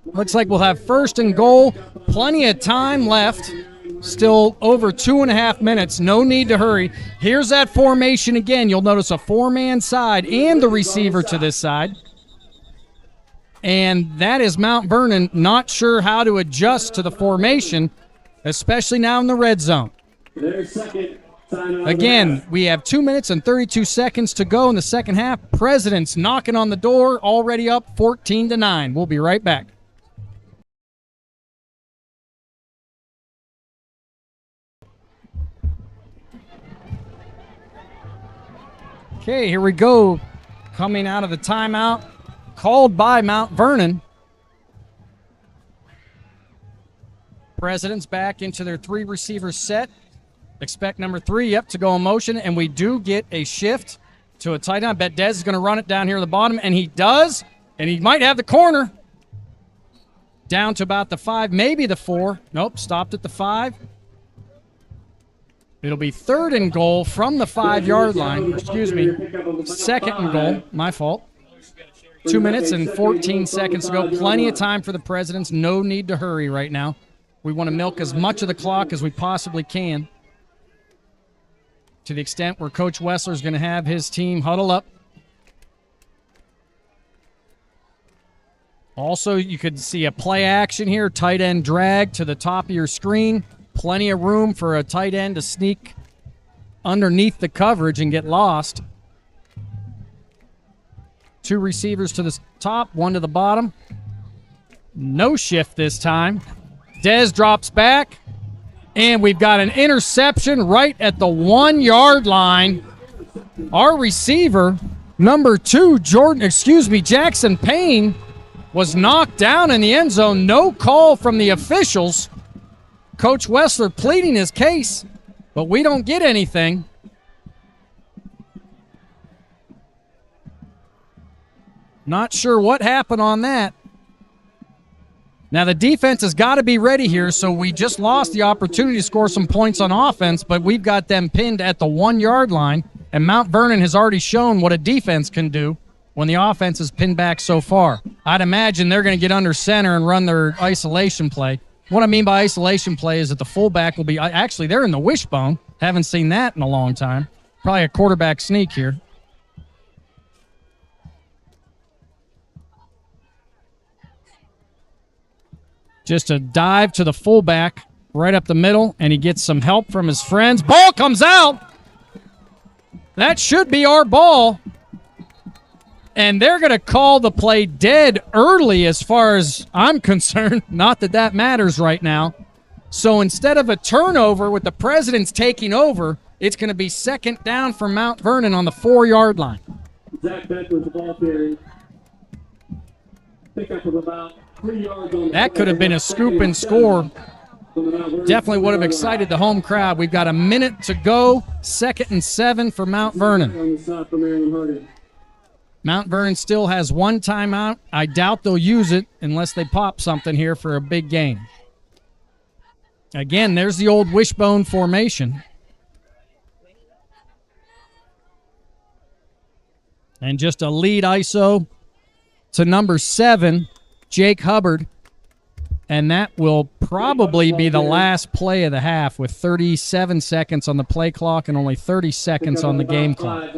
Looks like we'll have 1st and goal. Plenty of time left. Still over 2.5 minutes. No need to hurry. Here's that formation again. You'll notice a 4-man side and the receiver to this side. And that is Mount Vernon not sure how to adjust to the formation, especially now in the red zone. Again, we have 2 minutes and 32 seconds to go in the second half. Presidents knocking on the door, already up 14-9. We'll be right back. Okay, here we go. Coming out of the timeout called by Mount Vernon. Presidents back into their 3 receivers set. Expect number 3, to go in motion, and we do get a shift to a tight end. I bet Dez is going to run it down here at the bottom, and he does, and he might have the corner. Down to about the 5, maybe the 4. Nope, stopped at the 5. It'll be 3rd and goal from the 5-yard line. Excuse me, 2nd and goal. My fault. 2 minutes and 14 seconds to go. Plenty of time for the Presidents. No need to hurry right now. We want to milk as much of the clock as we possibly can, to the extent where Coach Wessler is going to have his team huddle up. Also, you could see a play action here, tight end drag to the top of your screen. Plenty of room for a tight end to sneak underneath the coverage and get lost. 2 receivers to the top, 1 to the bottom. No shift this time. Dez drops back, and we've got an interception right at the 1-yard line. Our receiver, number 2, Jackson Payne, was knocked down in the end zone. No call from the officials. Coach Wessler pleading his case, but we don't get anything. Not sure what happened on that. Now, the defense has got to be ready here, so we just lost the opportunity to score some points on offense, but we've got them pinned at the 1-yard line, and Mount Vernon has already shown what a defense can do when the offense is pinned back so far. I'd imagine they're going to get under center and run their isolation play. What I mean by isolation play is that the fullback will be – actually, they're in the wishbone. Haven't seen that in a long time. Probably a quarterback sneak here. Just a dive to the fullback right up the middle, and he gets some help from his friends. Ball comes out. That should be our ball. And they're going to call the play dead early as far as I'm concerned. Not that that matters right now. So instead of a turnover with the Presidents taking over, it's going to be second down for Mount Vernon on the 4-yard line. Zach Beck was the ball carrier. Pickup of about 3 yards on the That could have been a scoop and score. Definitely would have excited the home crowd. We've got a minute to go. 2nd and 7 for Mount Vernon. On the side for Marion Hardy. Mount Vernon still has 1 timeout. I doubt they'll use it unless they pop something here for a big game. Again, there's the old wishbone formation. And just a lead ISO to number 7, Jake Hubbard. And that will probably be the last play of the half with 37 seconds on the play clock and only 30 seconds on the game clock.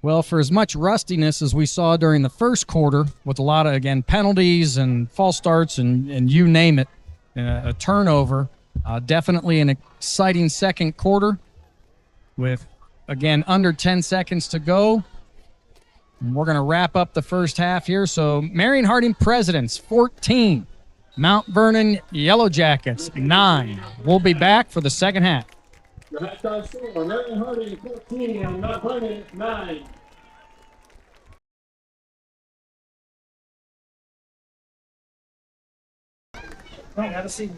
Well, for as much rustiness as we saw during the first quarter, with a lot of, again, penalties and false starts and you name it, a turnover, definitely an exciting second quarter with, again, under 10 seconds to go. And we're going to wrap up the first half here. So Marion Harding Presidents, 14. Mount Vernon Yellow Jackets, 9. We'll be back for the second half. Your halftime score, Marion Hardy 14 and Mount Vernon 9. Oh, have a seat.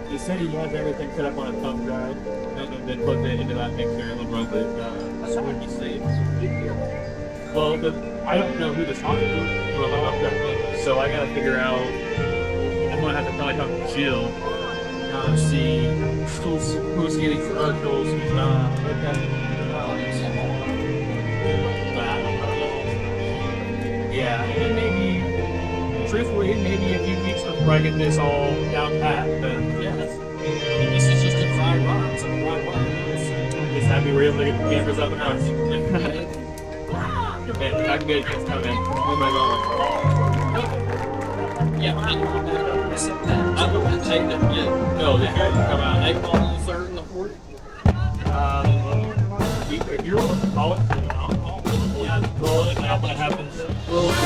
He said he has everything set up on a thumb drive and then put it into that mixer and then run it. That's what he said. Well, I don't know who the song is, so I gotta figure out. I'm gonna have to probably talk to Jill. See who's getting commercials, who's not. Yeah, and maybe, truthfully, maybe if you weeks before I get this all down pat, then yeah. This is just a dry run, so dry run. Just happy we're able to get the cameras up and running. Man, I can get it come in. Oh my god. Yeah, I'm going to take them. Yeah. No, they come out. They call on the 3rd and the 4th. If you're on the call it, I'll call it. Yeah, roll it now. What happens? Roll it.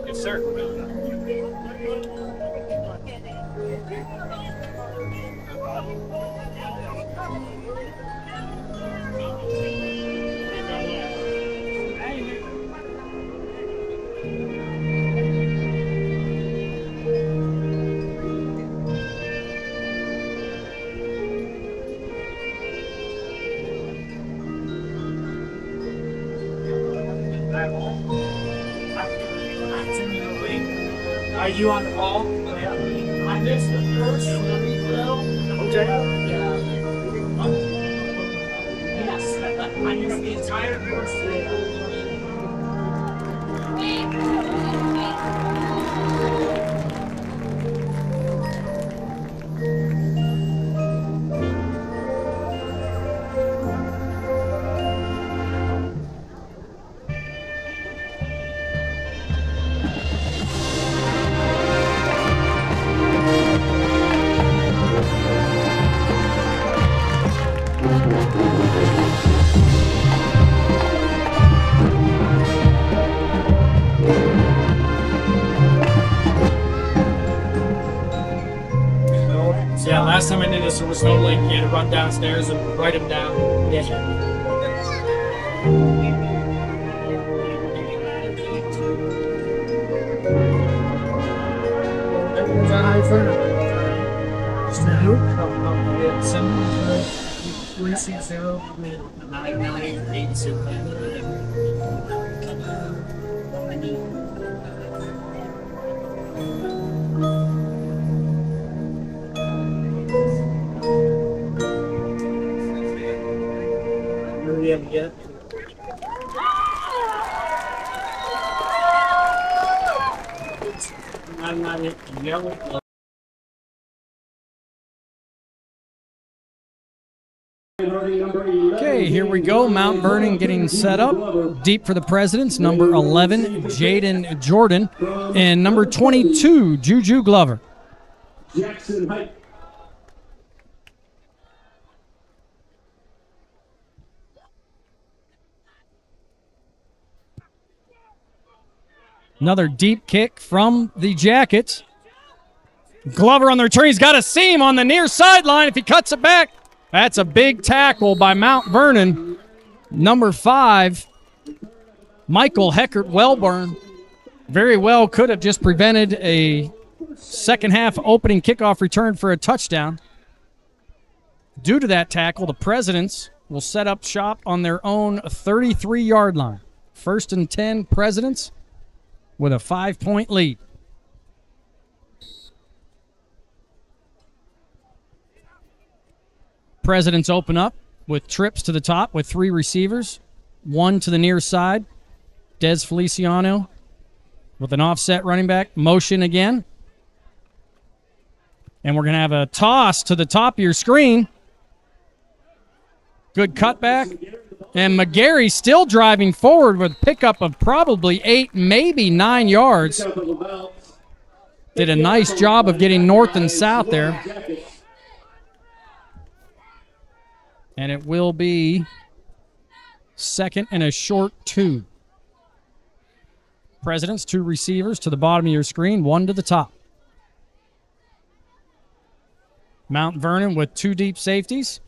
Yes, sir. Are you on the ball? Yeah. I missed the first free throw. Okay. Yeah. Yes. I missed the entire first free throw. So yeah, last time I did this, there was no link. You had to run downstairs and write them down. Yeah. Okay, here we go. Mount Vernon getting set up. Deep for the Presidents. Number 11, Jaden Jordan. And number 22, Juju Glover. Jackson Height. Another deep kick from the Jackets. Glover on the return. He's got a seam on the near sideline. If he cuts it back, that's a big tackle by Mount Vernon. Number 5, Michael Heckert-Welburn. Very well could have just prevented a second half opening kickoff return for a touchdown. Due to that tackle, the Presidents will set up shop on their own 33-yard line. 1st and 10, Presidents with a 5-point lead. Presidents open up with trips to the top with 3 receivers. 1 to the near side. Des Feliciano with an offset running back. Motion again. And we're going to have a toss to the top of your screen. Good cutback. And McGarry still driving forward with pickup of probably 8, maybe 9 yards. Did a nice job of getting north and south there. And it will be 2nd and a short 2. Presidents, 2 receivers to the bottom of your screen, 1 to the top. Mount Vernon with 2 deep safeties.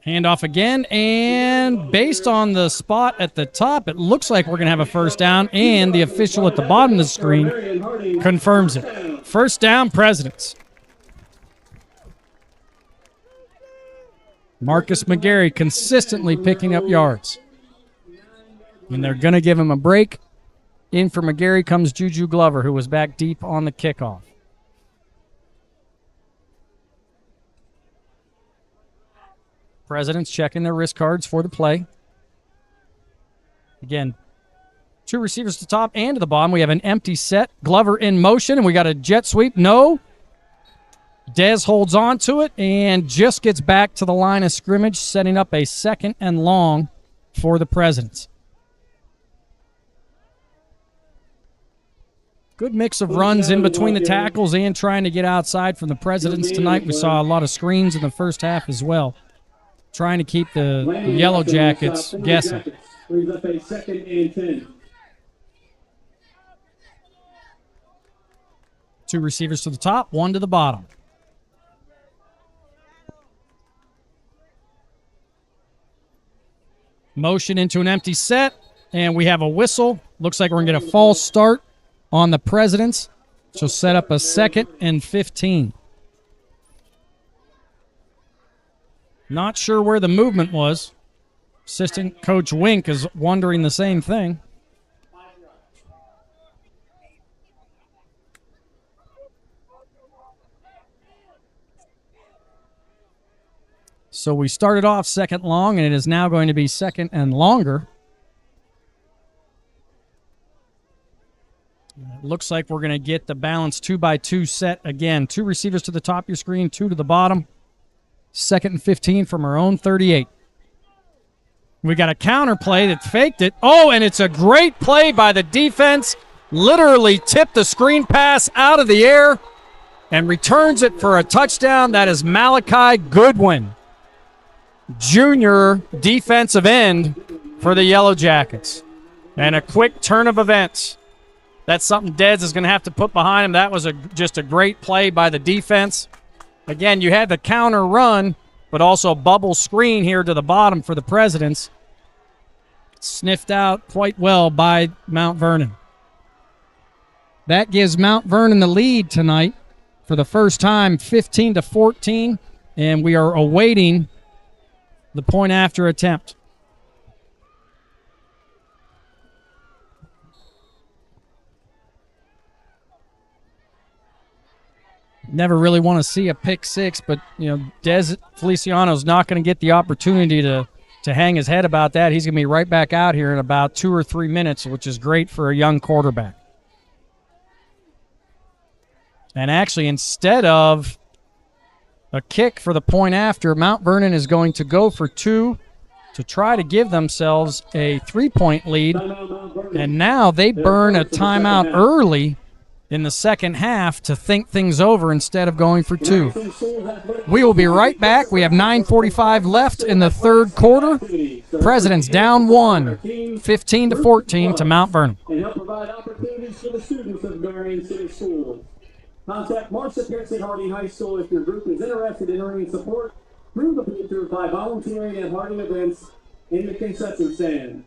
Handoff again, and based on the spot at the top, it looks like we're going to have a first down, and the official at the bottom of the screen confirms it. First down, Presidents. Marcus McGarry consistently picking up yards. And they're going to give him a break. In for McGarry comes Juju Glover, who was back deep on the kickoff. Presidents checking their wrist cards for the play. Again, 2 receivers to the top and to the bottom. We have an empty set. Glover in motion, and we got a jet sweep. No. Dez holds on to it and just gets back to the line of scrimmage, setting up a 2nd and long for the Presidents. Good mix of runs in between the tackles and trying to get outside from the Presidents tonight. We saw a lot of screens in the first half as well, trying to keep the Yellow Jackets guessing. Brings up a 2nd and 10. 2 receivers to the top, 1 to the bottom. Motion into an empty set, and we have a whistle. Looks like we're going to get a false start on the Presidents. So set up a 2nd and 15. Not sure where the movement was. Assistant Coach Wink is wondering the same thing. So we started off 2nd long, and it is now going to be 2nd and longer. It looks like we're going to get the balanced 2x2 set again. 2 receivers to the top of your screen, 2 to the bottom. 2nd and 15 from our own 38. We got a counter play that faked it. Oh, and it's a great play by the defense. Literally tipped the screen pass out of the air and returns it for a touchdown. That is Malachi Goodwin, junior defensive end for the Yellow Jackets. And a quick turn of events. That's something Dez is going to have to put behind him. That was just a great play by the defense. Again, you had the counter run, but also bubble screen here to the bottom for the Presidents. Sniffed out quite well by Mount Vernon. That gives Mount Vernon the lead tonight for the first time, 15-14, and we are awaiting the point after attempt. Never really want to see a pick six, but Des Feliciano's not going to get the opportunity to hang his head about that. He's going to be right back out here in about 2 or 3 minutes, which is great for a young quarterback. And actually, instead of a kick for the point after, Mount Vernon is going to go for 2 to try to give themselves a 3-point lead. And now they burn a timeout early in the second half to think things over instead of going for 2. We will be right back. We have 9:45 left in the third quarter. Presidents down 1, 15-14 to Mount Vernon. And help provide opportunities for the students of Marion City Schools. Contact Marcia Pierce at Harding High School if your group is interested in earning support through the future by volunteering at Harding events in the concession stand.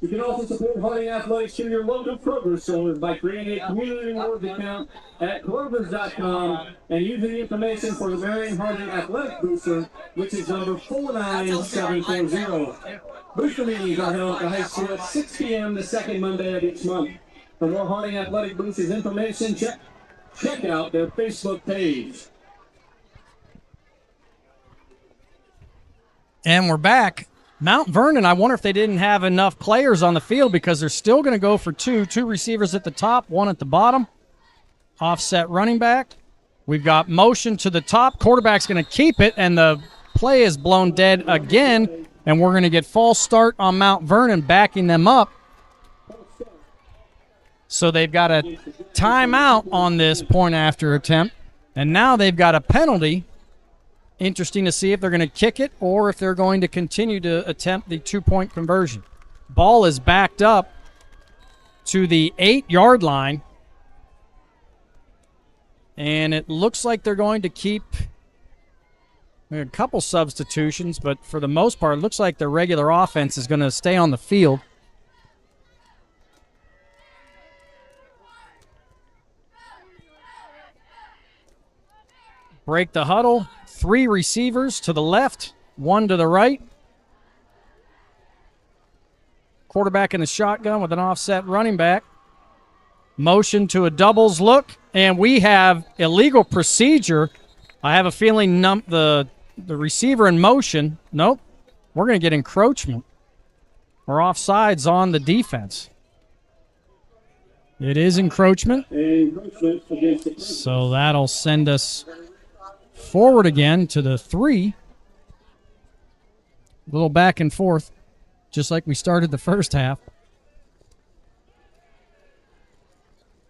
You can also support Harding Athletics through your local Kroger stores by creating a community rewards account at Clovers.com and using the information for the Marion Harding Athletic Booster, which is number 49740. Booster meetings are held at the high school at 6 p.m. the second Monday of each month. For more Harding Athletic Boosters information, check out their Facebook page. And we're back. Mount Vernon, I wonder if they didn't have enough players on the field because they're still going to go for 2. 2 receivers at the top, 1 at the bottom. Offset running back. We've got motion to the top. Quarterback's going to keep it, and the play is blown dead again. And we're going to get false start on Mount Vernon, backing them up. So they've got a timeout on this point after attempt. And now they've got a penalty. Interesting to see if they're going to kick it or if they're going to continue to attempt the 2-point conversion. Ball is backed up to the 8-yard line. And it looks like they're going to keep a couple substitutions, but for the most part, it looks like the regular offense is going to stay on the field. Break the huddle. 3 receivers to the left, 1 to the right. Quarterback in the shotgun with an offset running back. Motion to a doubles look, and we have illegal procedure. I have a feeling the receiver in motion. Nope, we're going to get encroachment or offsides on the defense. It is encroachment. So that'll send us forward again to the 3. A little back and forth, just like we started the first half.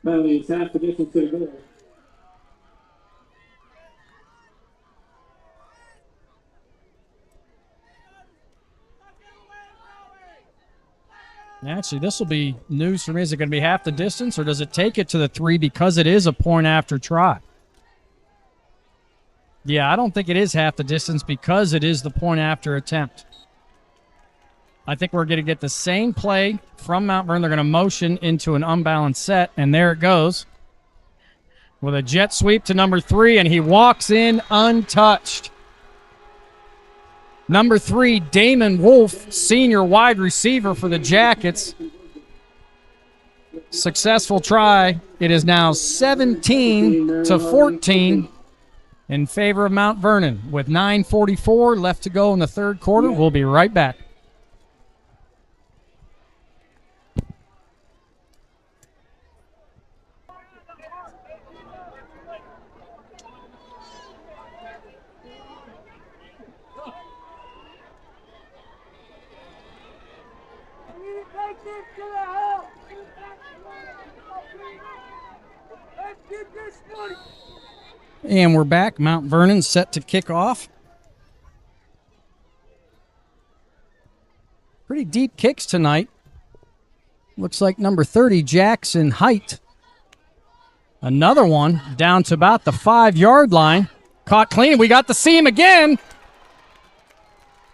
Penalty is half the distance to the goal. Actually, this will be news for me. Is it going to be half the distance, or does it take it to the 3 because it is a point after try? Yeah, I don't think it is half the distance because it is the point after attempt. I think we're going to get the same play from Mount Vernon. They're going to motion into an unbalanced set, and there it goes. With a jet sweep to number 3, and he walks in untouched. Number 3, Damon Wolf, senior wide receiver for the Jackets. Successful try. It is now 17-14 in favor of Mount Vernon. With 9:44 left to go in the third quarter, we'll be right back. And we're back. Mount Vernon set to kick off. Pretty deep kicks tonight. Looks like number 30, Jackson Height. Another one down to about the 5-yard line. Caught clean. We got to see him again.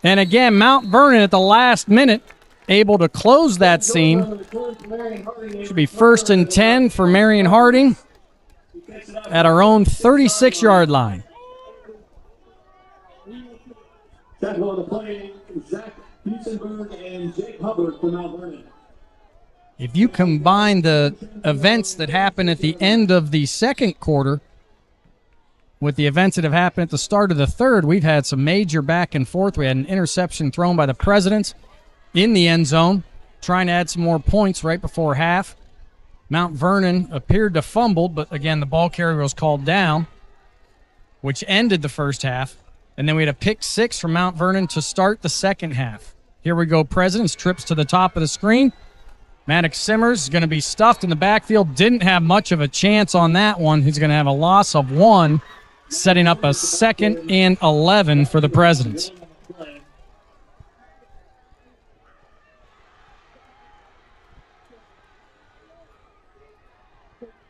And again, Mount Vernon at the last minute able to close that seam. Should be 1st and 10 for Marion Harding at our own 36-yard line. Tackle on the play, Zach Busenberg and Jake Hubbard from Mount Vernon. If you combine the events that happened at the end of the second quarter with the events that have happened at the start of the third, we've had some major back and forth. We had an interception thrown by the Presidents in the end zone, trying to add some more points right before half. Mount Vernon appeared to fumble, but again, the ball carrier was called down, which ended the first half. And then we had a pick 6 from Mount Vernon to start the second half. Here we go, Presidents, trips to the top of the screen. Maddox Simmers is going to be stuffed in the backfield. Didn't have much of a chance on that one. He's going to have a loss of 1, setting up a 2nd and 11 for the Presidents.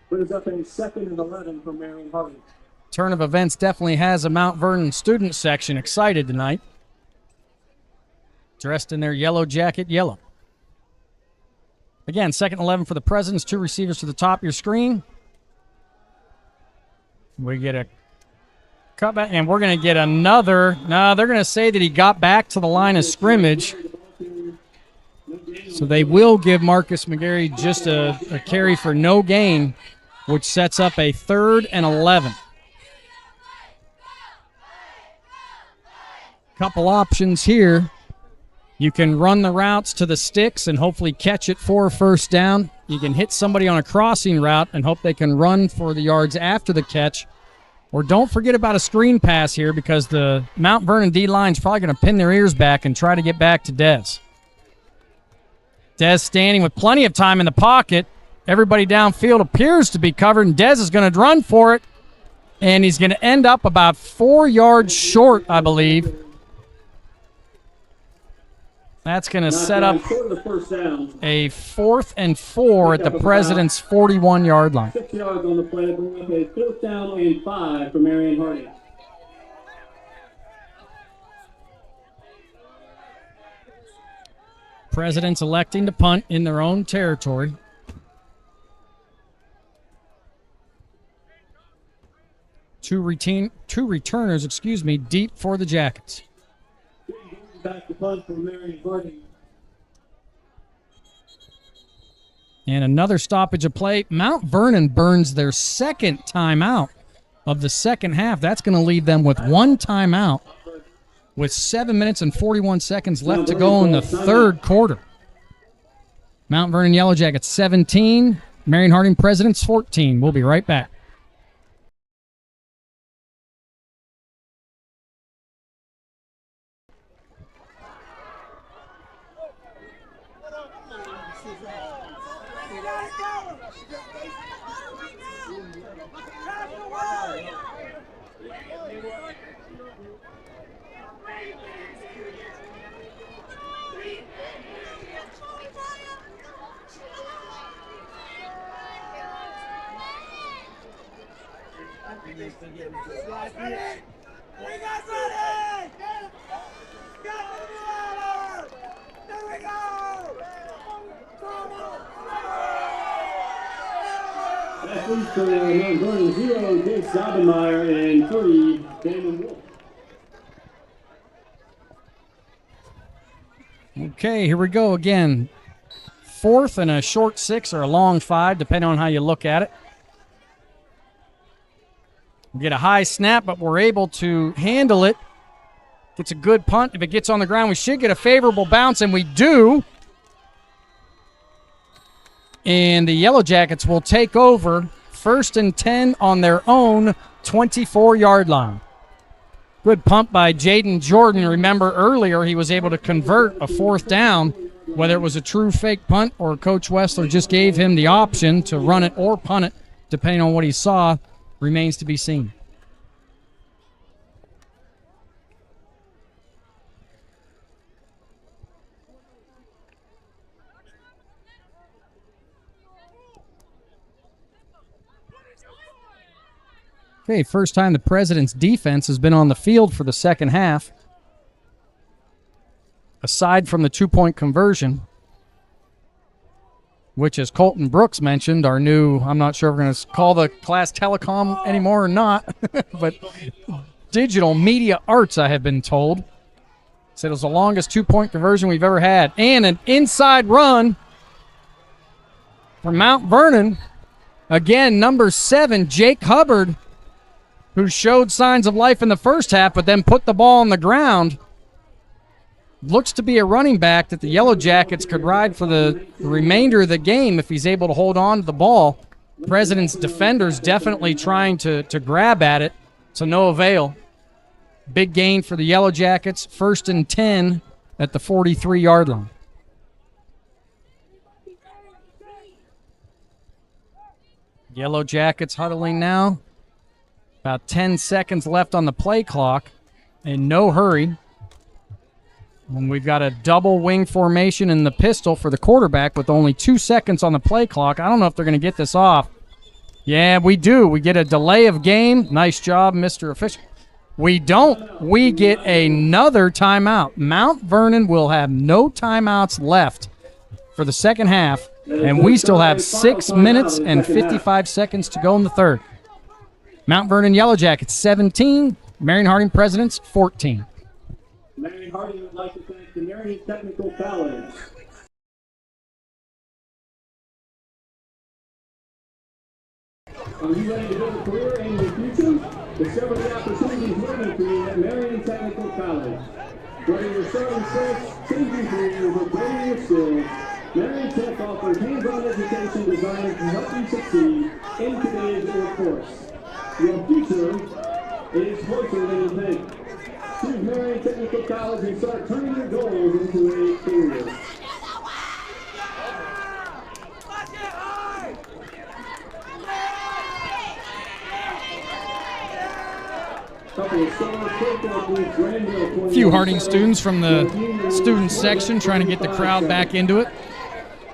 Brings up a 2nd and 11 for Marion Harding. Turn of events definitely has a Mount Vernon student section excited tonight. Dressed in their yellow jacket, yellow. Again, 2nd and 11 for the Presidents. 2 receivers to the top of your screen. We get a cutback, and we're going to get another. No, they're going to say that he got back to the line of scrimmage. So they will give Marcus McGarry just a carry for no gain, which sets up a 3rd and 11. Couple options here. You can run the routes to the sticks and hopefully catch it for a 1st down. You can hit somebody on a crossing route and hope they can run for the yards after the catch. Or don't forget about a screen pass here, because the Mount Vernon D-line is probably going to pin their ears back and try to get back to Dez. Dez standing with plenty of time in the pocket. Everybody downfield appears to be covered, and Dez is going to run for it. And he's going to end up about 4 yards short, I believe. That's going to set up a 4th and 4 at the President's 41-yard line. 6 yards on the play, bring up a 4th down and 5 for Marion Harding. Presidents electing to punt in their own territory. Two returners, deep for the Jackets. Back to punt for Marion Harding. And another stoppage of play. Mount Vernon burns their 2nd timeout of the second half. That's going to leave them with 1 timeout with 7 minutes and 41 seconds left to go in the third quarter. Mount Vernon Yellow Jackets 17, Marion Harding Presidents 14. We'll be right back. Athletes for Mount Vernon 0, Jake Saubenmeyer, and 3, Damon Wolf. Okay, here we go again. 4th and a short 6 or a long 5, depending on how you look at it. We get a high snap, but we're able to handle it. Gets a good punt. If it gets on the ground, we should get a favorable bounce, and we do. And the Yellow Jackets will take over 1st and 10 on their own 24-yard line. Good pump by Jaden Jordan. Remember earlier he was able to convert a 4th down, whether it was a true fake punt or Coach Wessler just gave him the option to run it or punt it, depending on what he saw, remains to be seen. Okay, first time the President's defense has been on the field for the second half. Aside from the 2-point conversion, which, as Colton Brooks mentioned, our new, I'm not sure if we're going to call the class telecom anymore or not, but digital media arts, I have been told. Said it was the longest 2-point conversion we've ever had. And an inside run from Mount Vernon. Again, number 7, Jake Hubbard, who showed signs of life in the first half, but then put the ball on the ground. Looks to be a running back that the Yellow Jackets could ride for the remainder of the game if he's able to hold on to the ball. President's defenders definitely trying to grab at it, so no avail. Big gain for the Yellow Jackets, 1st and 10 at the 43-yard line. Yellow Jackets huddling now. About 10 seconds left on the play clock. In no hurry. And we've got a double wing formation in the pistol for the quarterback with only 2 seconds on the play clock. I don't know if they're going to get this off. Yeah, we do. We get a delay of game. Nice job, Mr. Official. We don't. We get another timeout. Mount Vernon will have no timeouts left for the second half, and we still have 6 minutes and 55 seconds to go in the third. Mount Vernon Yellow Jackets 17, Marion Harding Presidents 14. Marion Harding would like to thank the Marion Technical College. Are you ready to build a career in your future? Discover the opportunities waiting for you at Marion Technical College. Whether you're starting fresh, changing careers, or growing your skills, Marion Tech offers hands-on education designed to help you succeed in today's workforce. Your future is closer than you think. Choose Marion Technical College and start turning your goals into a career. A few Harding students from the student section trying to get the crowd back into it.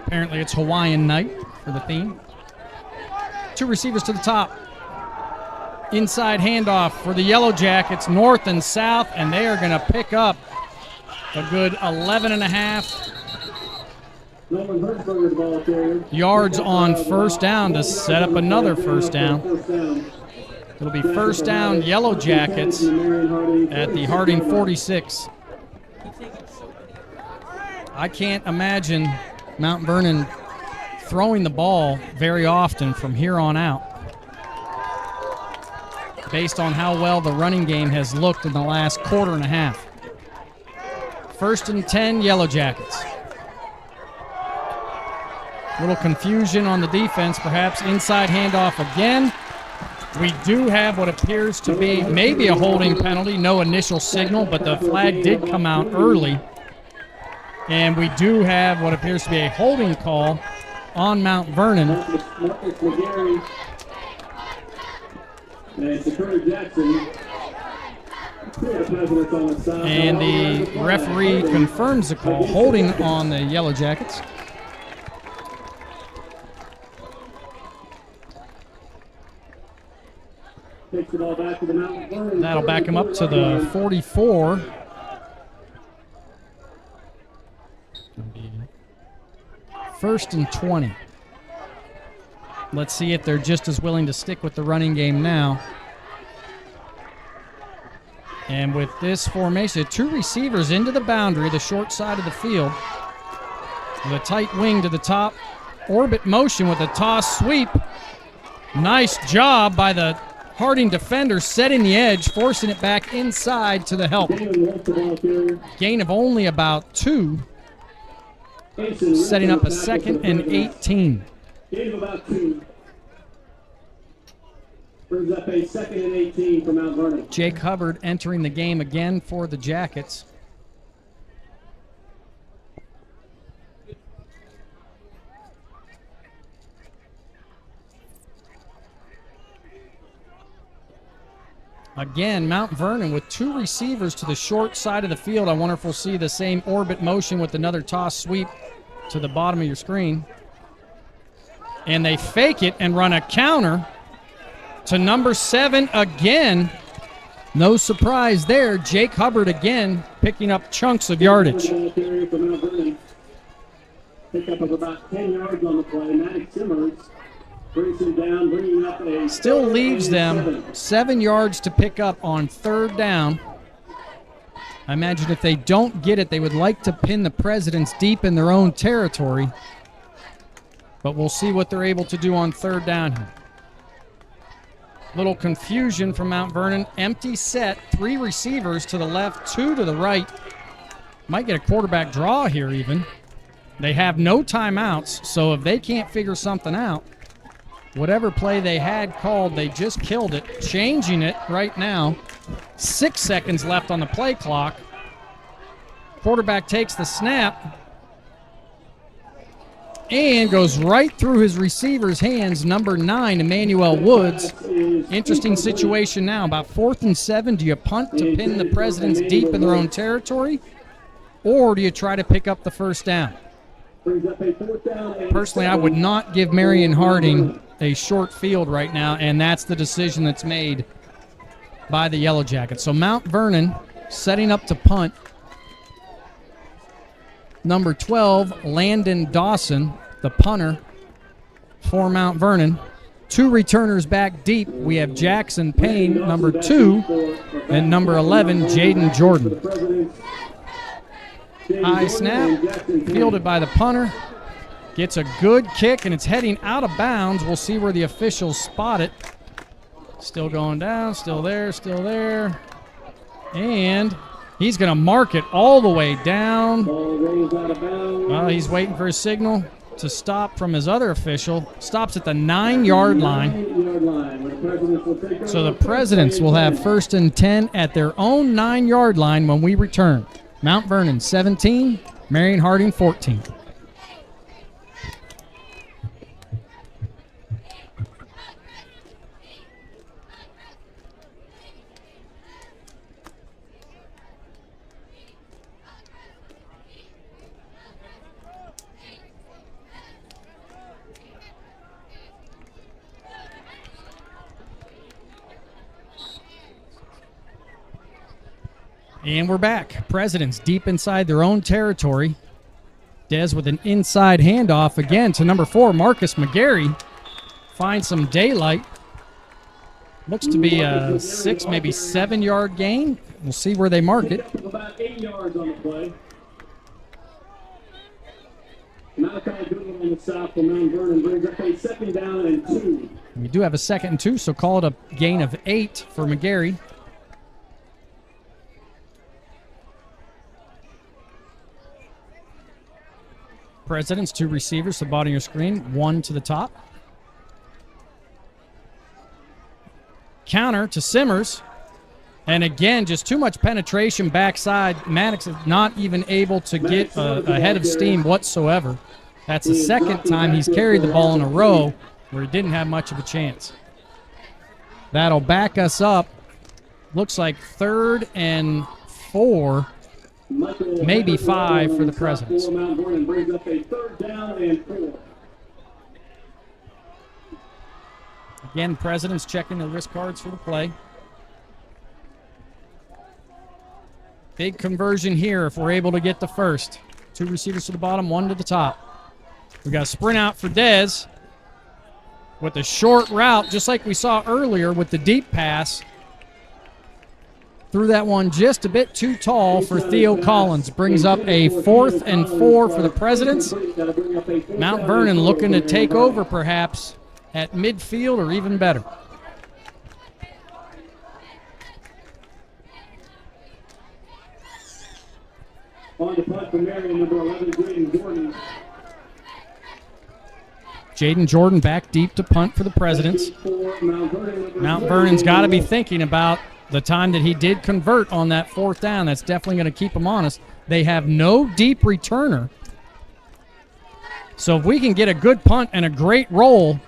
Apparently it's Hawaiian night for the theme. 2 receivers to the top. Inside handoff for the Yellow Jackets, north and south, and they are going to pick up a good 11 and a half yards on first down to set up another first down. It'll be first down Yellow Jackets at the Harding 46. I can't imagine Mount Vernon throwing the ball very often from here on out, based on how well the running game has looked in the last quarter and a half. 1st and 10, Yellow Jackets. Little confusion on the defense, perhaps inside handoff again. We do have what appears to be maybe a holding penalty, no initial signal, but the flag did come out early. And we do have what appears to be a holding call on Mount Vernon. Marcus McGarry. And Sakura Jackson. And the referee confirms the call, holding on the Yellow Jackets. That'll back him up to the 44. First and 20. Let's see if they're just as willing to stick with the running game now. And with this formation, 2 receivers into the boundary, the short side of the field. With a tight wing to the top. Orbit motion with a toss sweep. Nice job by the Harding defender, setting the edge, forcing it back inside to the help. Gain of only about 2. Setting up a 2nd and 18. Gain of about 2. Brings up a 2nd and 18 for Mount Vernon. Jake Hubbard entering the game again for the Jackets. Again, Mount Vernon with 2 receivers to the short side of the field. I wonder if we'll see the same orbit motion with another toss sweep to the bottom of your screen. And they fake it and run a counter to number 7 again. No surprise there. Jake Hubbard again picking up chunks of yardage. Pick up of about 10 yards on the play. Matt Simmers brings him down, bringing up a still leaves them 7 yards to pick up on 3rd down. I imagine if they don't get it, they would like to pin the Presidents deep in their own territory. But we'll see what they're able to do on 3rd down here. Little confusion from Mount Vernon. Empty set, 3 receivers to the left, 2 to the right. Might get a quarterback draw here even. They have no timeouts, so if they can't figure something out, whatever play they had called, they just killed it. Changing it right now. 6 seconds left on the play clock. Quarterback takes the snap and goes right through his receiver's hands, number 9, Emmanuel Woods. Interesting situation now. About 4th and 7. Do you punt to pin the Presidents deep in their own territory, or do you try to pick up the 1st down? Personally, I would not give Marion Harding a short field right now, and that's the decision that's made by the Yellow Jackets. So Mount Vernon setting up to punt. Number 12, Landon Dawson, the punter for Mount Vernon. 2 returners back deep. We have Jackson Payne, number 2, and number 11, Jaden Jordan. High snap, fielded by the punter. Gets a good kick, and it's heading out of bounds. We'll see where the officials spot it. Still going down, still there, still there. And he's going to mark it all the way down. Well, he's waiting for a signal to stop from his other official. Stops at the 9-yard line. So the Presidents will have 1st and 10 at their own 9-yard line when we return. Mount Vernon 17, Marion Harding 14. And we're back. Presidents deep inside their own territory. Dez with an inside handoff again to number 4, Marcus McGarry. Finds some daylight. Looks to be a 6, maybe 7-yard gain. We'll see where they mark it. About 8 yards on the play. Malachi Goodwin on the south for Mount Vernon brings up a 2nd down and 2. We do have a 2nd and 2, so call it a gain of 8 for McGarry. Presidents, 2 receivers to the bottom of your screen, 1 to the top. Counter to Simmers. And again, just too much penetration backside. Maddox is not even able to get a head of steam whatsoever. That's the second time he's carried the ball in a row where he didn't have much of a chance. That'll back us up. Looks like 3rd and 4, maybe 5 for the Presidents. Mount Vernon brings up a 3rd down and 4. Again, Presidents checking the wrist cards for the play. Big conversion here if we're able to get the first. 2 receivers to the bottom, 1 to the top. We got a sprint out for Dez with a short route, just like we saw earlier with the deep pass. Threw that one just a bit too tall for Theo Collins. Brings up a 4th and 4 for the Presidents. Mount Vernon looking to take over perhaps at midfield or even better. On the punt for Marion, number 11, Jaden Jordan. Jaden Jordan back deep to punt for the Presidents. Mount Vernon's got to be thinking about the time that he did convert on that 4th down. That's definitely going to keep them honest. They have no deep returner. So if we can get a good punt and a great roll,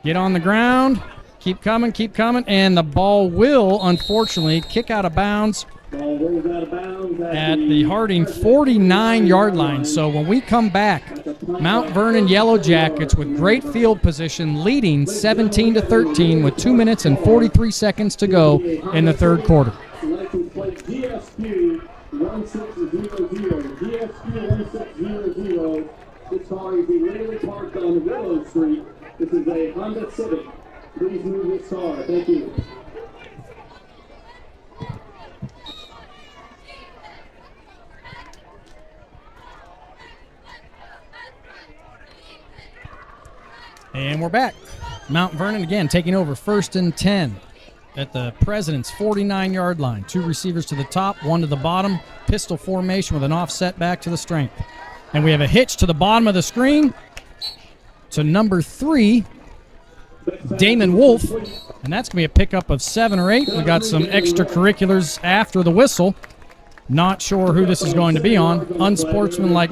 get on the ground, keep coming, and the ball will, unfortunately, kick out of bounds at the Harding 49-yard line. So when we come back, Mount Vernon Yellow Jackets with great field position leading 17-13 with 2 minutes and 43 seconds to go in the 3rd quarter. License plate DSQ 1600. DSQ 1600. This car is illegally parked on Willow Street. This is a Honda Civic. Please move this car. Thank you. And we're back. Mount Vernon again taking over 1st and 10 at the President's 49-yard line. 2 receivers to the top, 1 to the bottom. Pistol formation with an offset back to the strength. And we have a hitch to the bottom of the screen to number 3, Damon Wolf. And that's going to be a pickup of 7 or 8. We got some extracurriculars after the whistle. Not sure who this is going to be on. Unsportsmanlike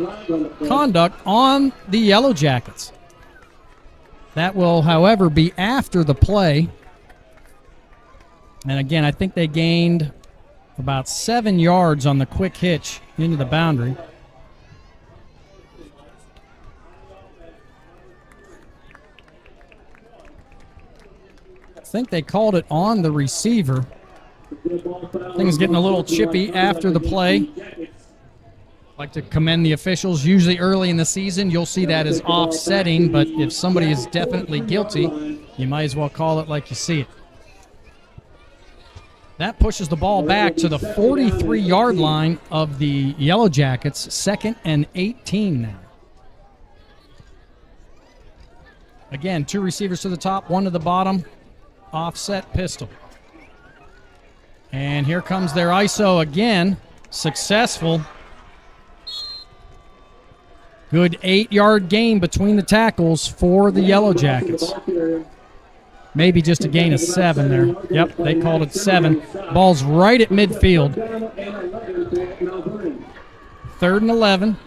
conduct on the Yellow Jackets. That will, however, be after the play. And again, I think they gained about 7 yards on the quick hitch into the boundary. I think they called it on the receiver. Things getting a little chippy after the play. Like to commend the officials. Usually early in the season, you'll see that as offsetting, but if somebody is definitely guilty, you might as well call it like you see it. That pushes the ball back to the 43-yard line of the Yellow Jackets, 2nd and 18 now. Again, 2 receivers to the top, 1 to the bottom, offset pistol. And here comes their ISO again, successful. Good 8-yard gain between the tackles for the Yellow Jackets. Maybe just a gain of 7 there. Yep, they called it 7. Ball's right at midfield. 3rd and 11.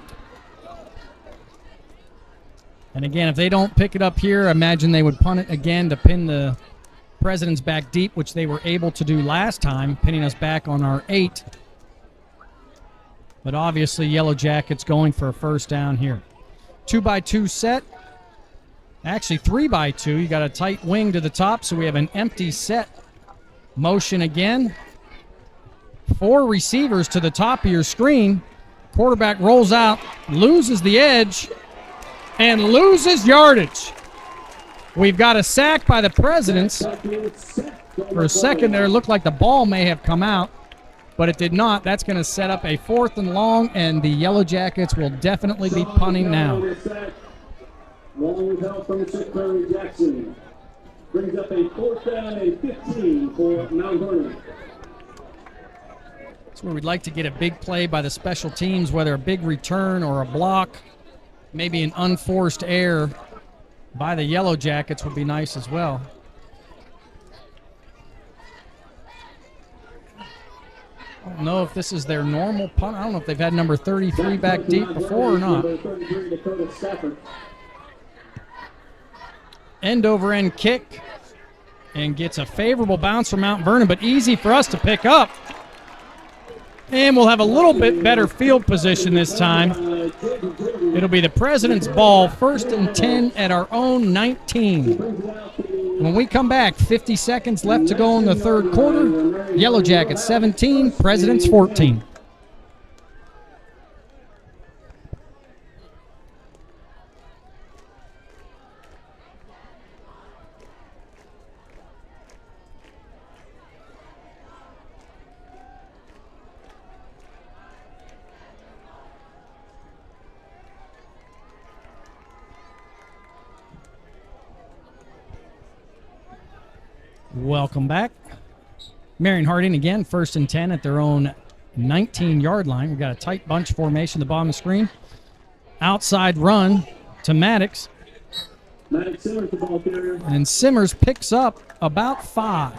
And again, if they don't pick it up here, I imagine they would punt it again to pin the Presidents back deep, which they were able to do last time, pinning us back on our 8. But obviously, Yellow Jackets going for a 1st down here. 2x2 set. Actually, 3x2. You got a tight wing to the top, so we have an empty set. Motion again. 4 receivers to the top of your screen. Quarterback rolls out, loses the edge, and loses yardage. We've got a sack by the Presidents. For a second there, it looked like the ball may have come out, but it did not. That's going to set up a 4th and long, and the Yellow Jackets will definitely be punting now. Long with help from Secretary Jackson. Brings up a 4th down and 15 for Mount Vernon. That's where we'd like to get a big play by the special teams, whether a big return or a block, maybe an unforced error by the Yellow Jackets would be nice as well. I don't know if this is their normal punt. I don't know if they've had number 33 back deep before or not. End over end kick, and gets a favorable bounce from Mount Vernon, but easy for us to pick up. And we'll have a little bit better field position this time. It'll be the President's ball, 1st and 10 at our own 19. When we come back, 50 seconds left to go in the third quarter. Yellow Jackets 17, Presidents 14. Welcome back. Marion Harding again, 1st and 10 at their own 19-yard line. We've got a tight bunch formation at the bottom of the screen. Outside run to Maddox. And Simmers picks up about 5.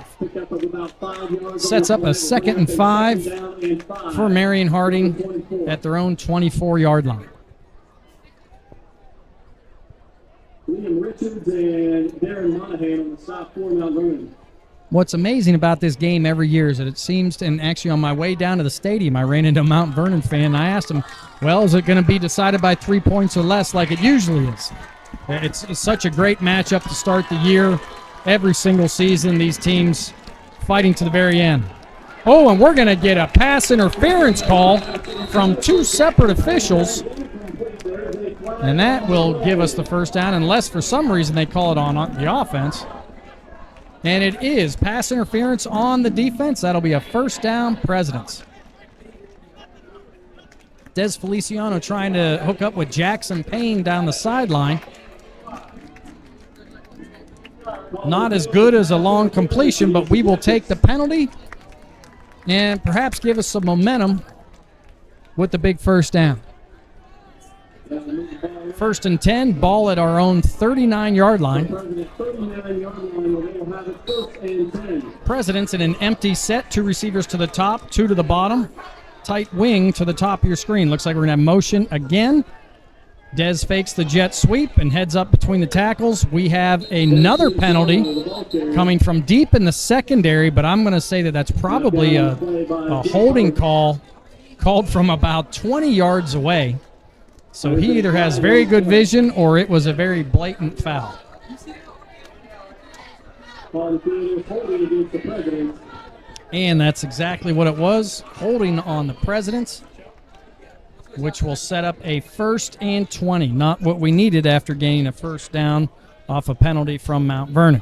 Sets up a 2nd and 5 for Marion Harding at their own 24-yard line. Liam Richards and Darren Monahan on the stop for Mount Vernon. What's amazing about this game every year is that it seems to, and actually on my way down to the stadium, I ran into a Mount Vernon fan, and I asked him, well, is it going to be decided by 3 points or less like it usually is? It's such a great matchup to start the year. Every single season, these teams fighting to the very end. Oh, and we're going to get a pass interference call from 2 separate officials, and that will give us the first down, unless for some reason they call it on the offense. And it is pass interference on the defense. That'll be a first down, Presidents. Des Feliciano trying to hook up with Jackson Payne down the sideline. Not as good as a long completion, but we will take the penalty and perhaps give us some momentum with the big first down. 1st and 10, ball at our own 39-yard line. Presidents in an empty set, 2 receivers to the top, 2 to the bottom. Tight wing to the top of your screen. Looks like we're going to have motion again. Dez fakes the jet sweep and heads up between the tackles. We have another penalty coming from deep in the secondary, but I'm going to say that that's probably a holding call called from about 20 yards away. So he either has very good vision or it was a very blatant foul. And that's exactly what it was, holding on the Presidents, which will set up a 1st and 20. Not what we needed after gaining a first down off a penalty from Mount Vernon.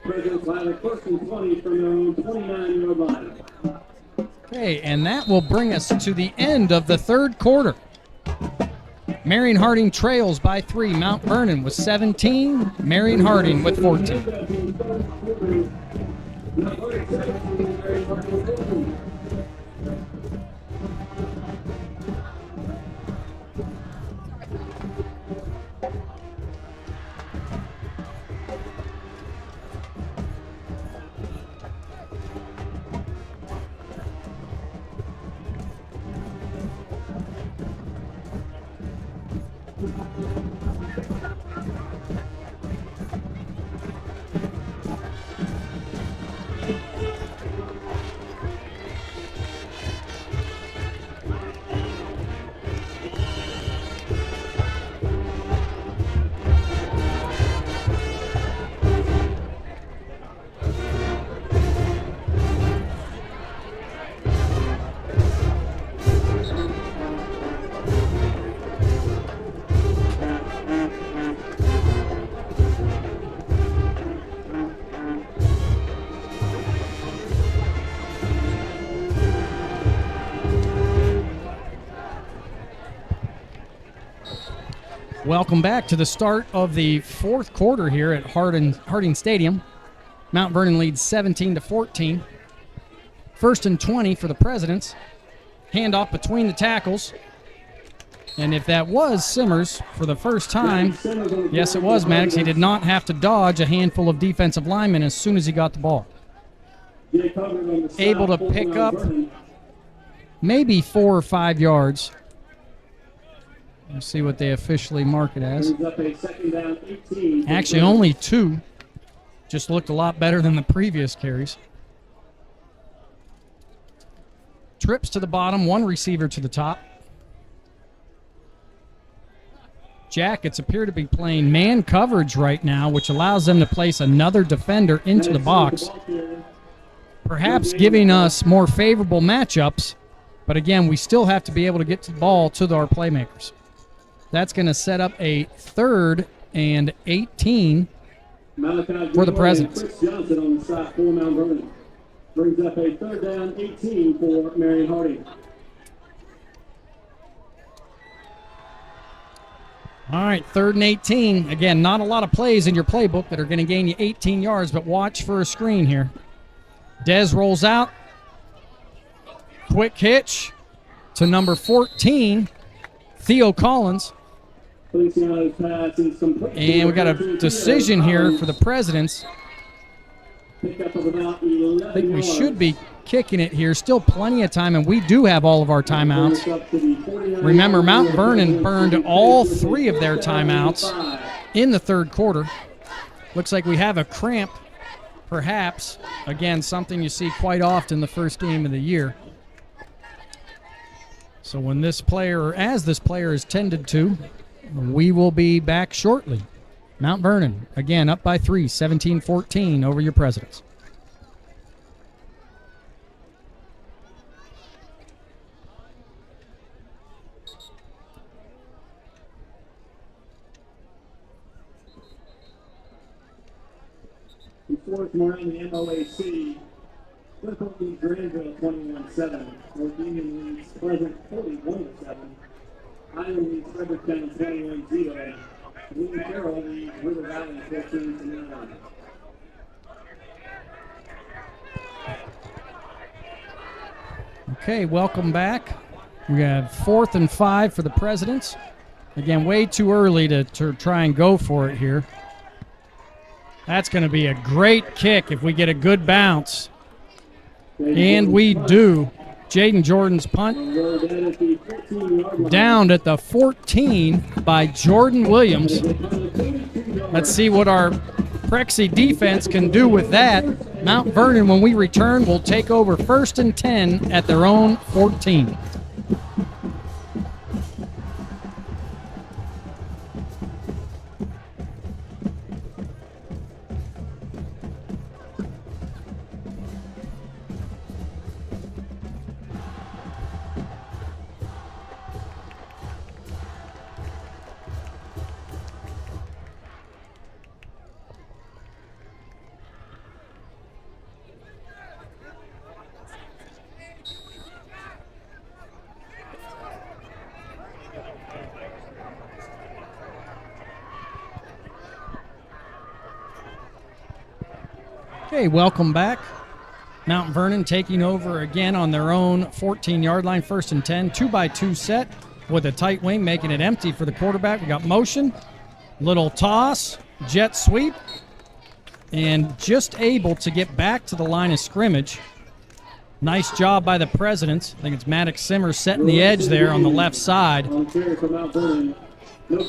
Presidents have a 1st and 20 from their own 29-yard line. Okay, and that will bring us to the end of the third quarter. Marion Harding trails by 3. Mount Vernon with 17. Marion Harding with 14. Welcome back to the start of the fourth quarter here at Harding Stadium. Mount Vernon leads 17-14. 1st and 20 for the Presidents. Handoff between the tackles. And if that was Simmers for the first time, yes, it was, Maddox. He did not have to dodge a handful of defensive linemen as soon as he got the ball. Jake Hubbard on the able to stop for pick Mount up Vernon. maybe 4 or 5 yards. We'll see what they officially mark it as. Brings up a second down, 18. Actually, only 2. Just looked a lot better than the previous carries. Trips to the bottom, 1 receiver to the top. Jackets appear to be playing man coverage right now, which allows them to place another defender into the box, perhaps giving us more favorable matchups. But again, we still have to be able to get the ball to our playmakers. That's going to set up a 3rd and 18 for the Presidents. Chris Johnson on the stop for Mount Vernon. Brings up a 3rd down, 18 for Marion Harding. All right, 3rd and 18. Again, not a lot of plays in your playbook that are going to gain you 18 yards, but watch for a screen here. Dez rolls out. Quick hitch to number 14, Theo Collins. And we got a decision here for the Presidents. I think we should be kicking it here. Still plenty of time, and we do have all of our timeouts. Remember, Mount Vernon burned all 3 of their timeouts in the 3rd quarter. Looks like we have a cramp, perhaps. Again, something you see quite often the first game of the year. So when this player, or as this player is tended to, we will be back shortly. Mount Vernon, again, up by 3, 17-14 over your Presidents. Before from around the MOAC, Clifton leads Granville 21-7. North Union leads Pleasant 41-7. Highland leads Fredericktown 21-0. William Carroll leads River Valley 14-9. Okay, welcome back. We have 4th and 5 for the Presidents. Again, way too early to try and go for it here. That's going to be a great kick if we get a good bounce. And we do. Jaden Jordan's punt downed at the 14 by Jordan Williams. Let's see what our Prexy defense can do with that. Mount Vernon, when we return, will take over 1st and 10 at their own 14. Okay, welcome back. Mount Vernon taking over again on their own 14-yard line, 1st and 10, 2-by-2 set with a tight wing, making it empty for the quarterback. We got motion, little toss, jet sweep, and just able to get back to the line of scrimmage. Nice job by the Presidents. I think it's Maddox Simmers setting the edge there on the left side.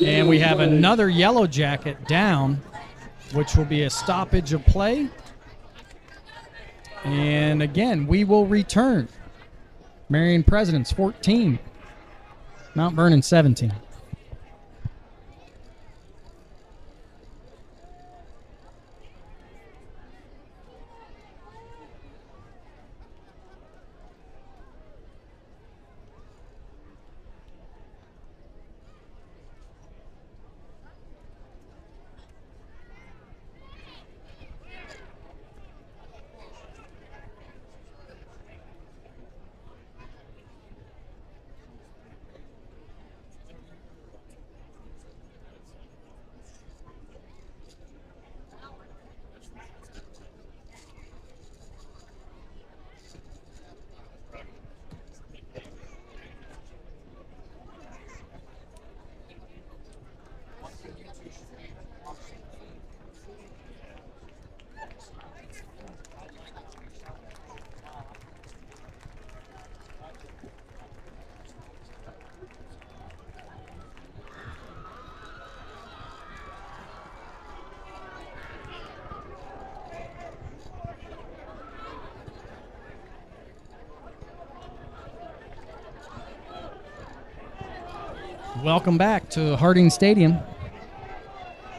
And we have another Yellow Jacket down, which will be a stoppage of play. And again, we will return. Marion Presidents 14, Mount Vernon 17. Welcome back to Harding Stadium.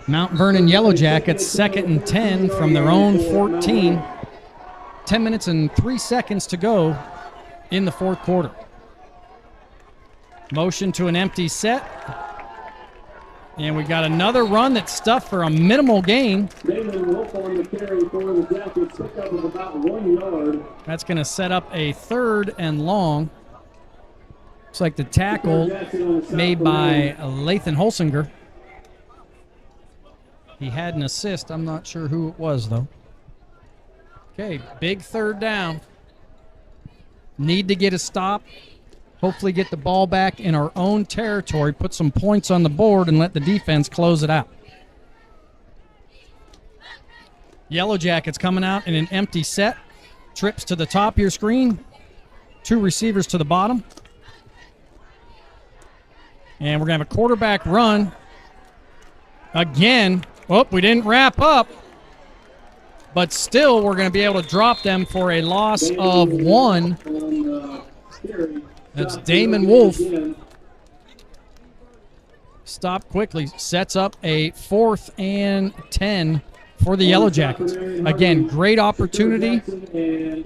Mount Vernon Yellow Jackets, 2nd and 10 from their own 14. 10 minutes and 3 seconds to go in the fourth quarter. Motion to an empty set. And we got another run that's stuffed for a minimal gain. Damon Wolf on the carry for the Jackets, pick up of about 1 yard. That's going to set up a 3rd and long. Looks like the tackle made by Lathan Holsinger. He had an assist. I'm not sure who it was, though. Okay, big 3rd down. Need to get a stop. Hopefully get the ball back in our own territory, put some points on the board, and let the defense close it out. Yellow Jackets coming out in an empty set. Trips to the top of your screen. 2 receivers to the bottom. And we're going to have a quarterback run. Again. Oh, we didn't wrap up. But still, we're going to be able to drop them for a loss of 1. That's Damon Wolf. Stop quickly. Sets up a 4th and 10 for the Yellow Jackets. Again, great opportunity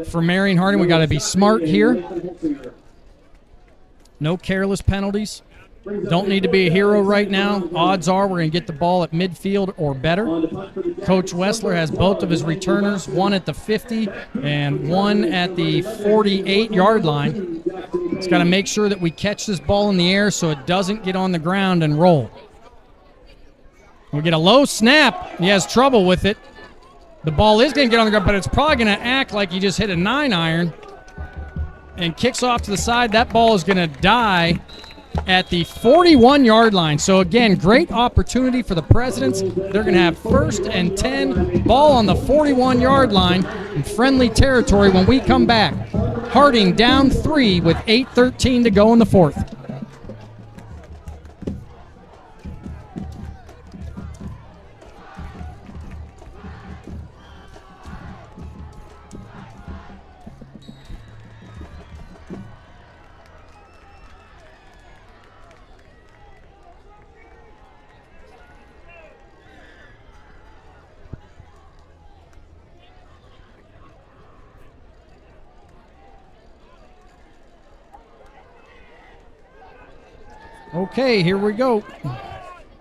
for Marion Harding. We got to be smart here. No careless penalties. Don't need to be a hero right now. Odds are we're going to get the ball at midfield or better. Coach Wessler has both of his returners, one at the 50 and one at the 48-yard line. He's got to make sure that we catch this ball in the air so it doesn't get on the ground and roll. We get a low snap. He has trouble with it. The ball is going to get on the ground, but it's probably going to act like he just hit a 9-iron and kicks off to the side. That ball is going to die at the 41-yard line. So, again, great opportunity for the Presidents. They're going to have 1st and 10, ball on the 41-yard line in friendly territory when we come back. Harding down 3 with 8:13 to go in the fourth. Okay, here we go.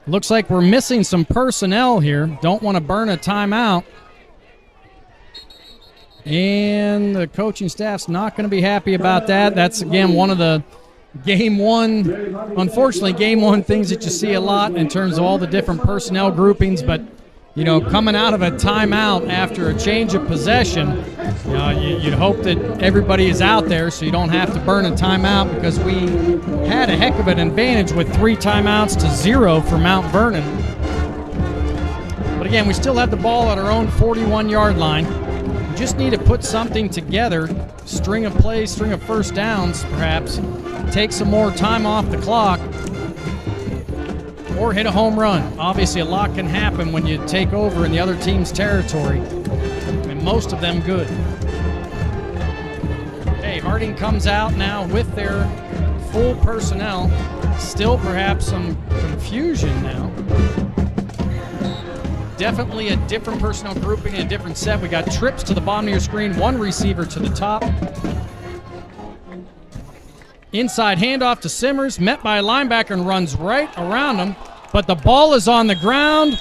Looks like we're missing some personnel here. Don't want to burn a timeout. And the coaching staff's not going to be happy about that. That's, again, one of the game one things that you see a lot in terms of all the different personnel groupings. But, you know, coming out of a timeout after a change of possession, you'd hope that everybody is out there so you don't have to burn a timeout, because we had a heck of an advantage with 3 timeouts to 0 for Mount Vernon. But again, we still have the ball at our own 41-yard line. We just need to put something together, string of plays, string of first downs perhaps, take some more time off the clock, or hit a home run. Obviously, a lot can happen when you take over in the other team's territory, and most of them good. Okay, Harding comes out now with their full personnel. Still perhaps some confusion now. Definitely a different personnel grouping, a different set. We got trips to the bottom of your screen, 1 receiver to the top. Inside handoff to Simmers, met by a linebacker and runs right around him. But the ball is on the ground,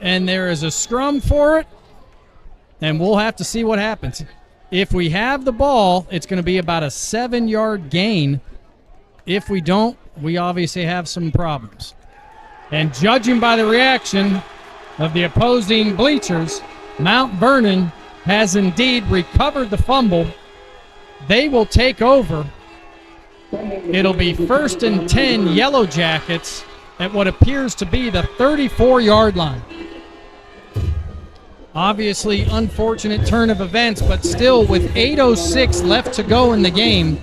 and there is a scrum for it, and we'll have to see what happens. If we have the ball, it's going to be about a 7-yard gain. If we don't, we obviously have some problems. And judging by the reaction of the opposing bleachers, Mount Vernon has indeed recovered the fumble. They will take over. It'll be 1st and 10 Yellow Jackets at what appears to be the 34-yard line. Obviously, unfortunate turn of events, but still with 8:06 left to go in the game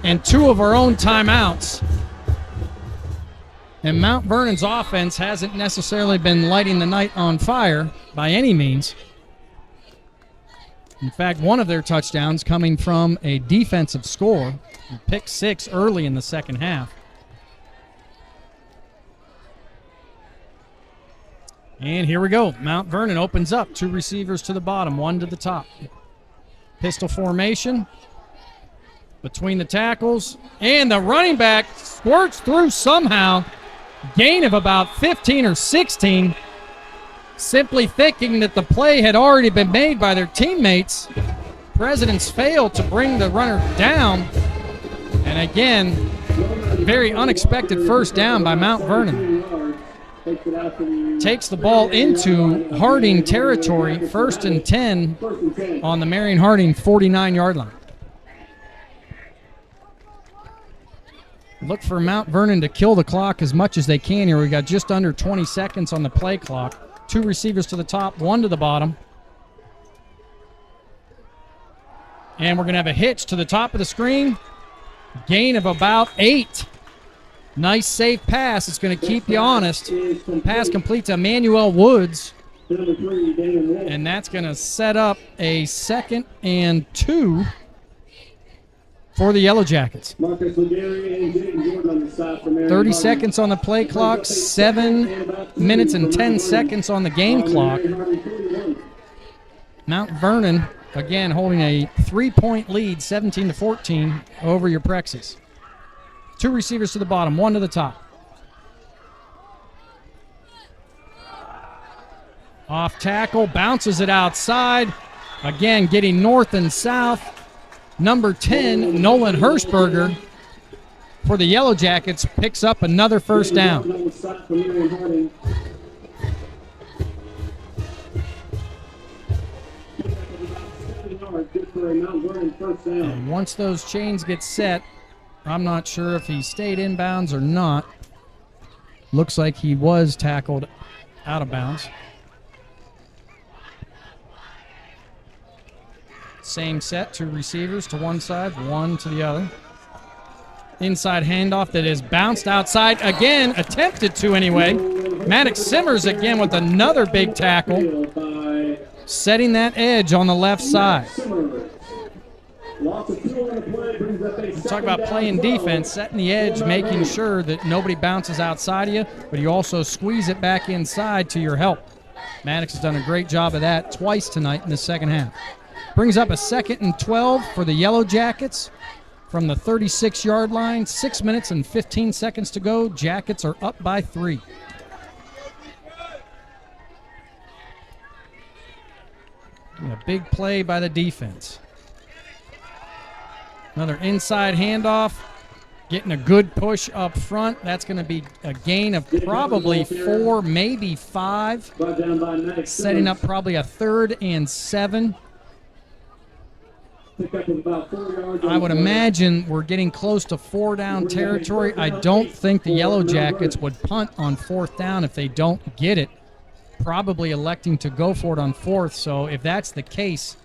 and 2 of our own timeouts. And Mount Vernon's offense hasn't necessarily been lighting the night on fire by any means. In fact, one of their touchdowns coming from a defensive score, pick 6 early in the second half. And here we go. Mount Vernon opens up. 2 receivers to the bottom, 1 to the top. Pistol formation between the tackles. And the running back squirts through somehow. Gain of about 15 or 16. Simply thinking that the play had already been made by their teammates. Presidents failed to bring the runner down. And again, very unexpected first down by Mount Vernon. Takes the ball into Harding territory, 1st and 10 on the Marion Harding 49-yard line. Look for Mount Vernon to kill the clock as much as they can here. We got just under 20 seconds on the play clock. 2 receivers to the top, 1 to the bottom. And we're going to have a hitch to the top of the screen. Gain of about 8. Nice safe pass. It's going to keep you honest. Pass complete to Emmanuel Woods. And that's going to set up a 2nd and 2 for the Yellow Jackets. 30 seconds on the play clock, 7 minutes and 10 seconds on the game clock. Mount Vernon, again, holding a 3-point lead, 17-14 over your Prexes. 2 receivers to the bottom, 1 to the top. Off tackle, bounces it outside. Again, getting north and south. Number 10, Nolan Hirschberger, for the Yellow Jackets, picks up another first down. And once those chains get set, I'm not sure if he stayed inbounds or not. Looks like he was tackled out of bounds. Same set, 2 receivers to one side, 1 to the other. Inside handoff that is bounced outside again, attempted to anyway. Maddox Simmers again with another big tackle, setting that edge on the left side. Talk about playing defense, setting the edge, making sure that nobody bounces outside of you, but you also squeeze it back inside to your help. Maddox has done a great job of that twice tonight in the second half. Brings up a 2nd and 12 for the Yellow Jackets from the 36-yard line. 6 minutes and 15 seconds to go. Jackets are up by 3. And a big play by the defense. Another inside handoff. Getting a good push up front. That's going to be a gain of probably 4, maybe 5. Setting up probably a 3rd and 7. I would imagine we're getting close to 4 down territory. I don't think the Yellow Jackets would punt on 4th down if they don't get it. Probably electing to go for it on 4th. So if that's the case,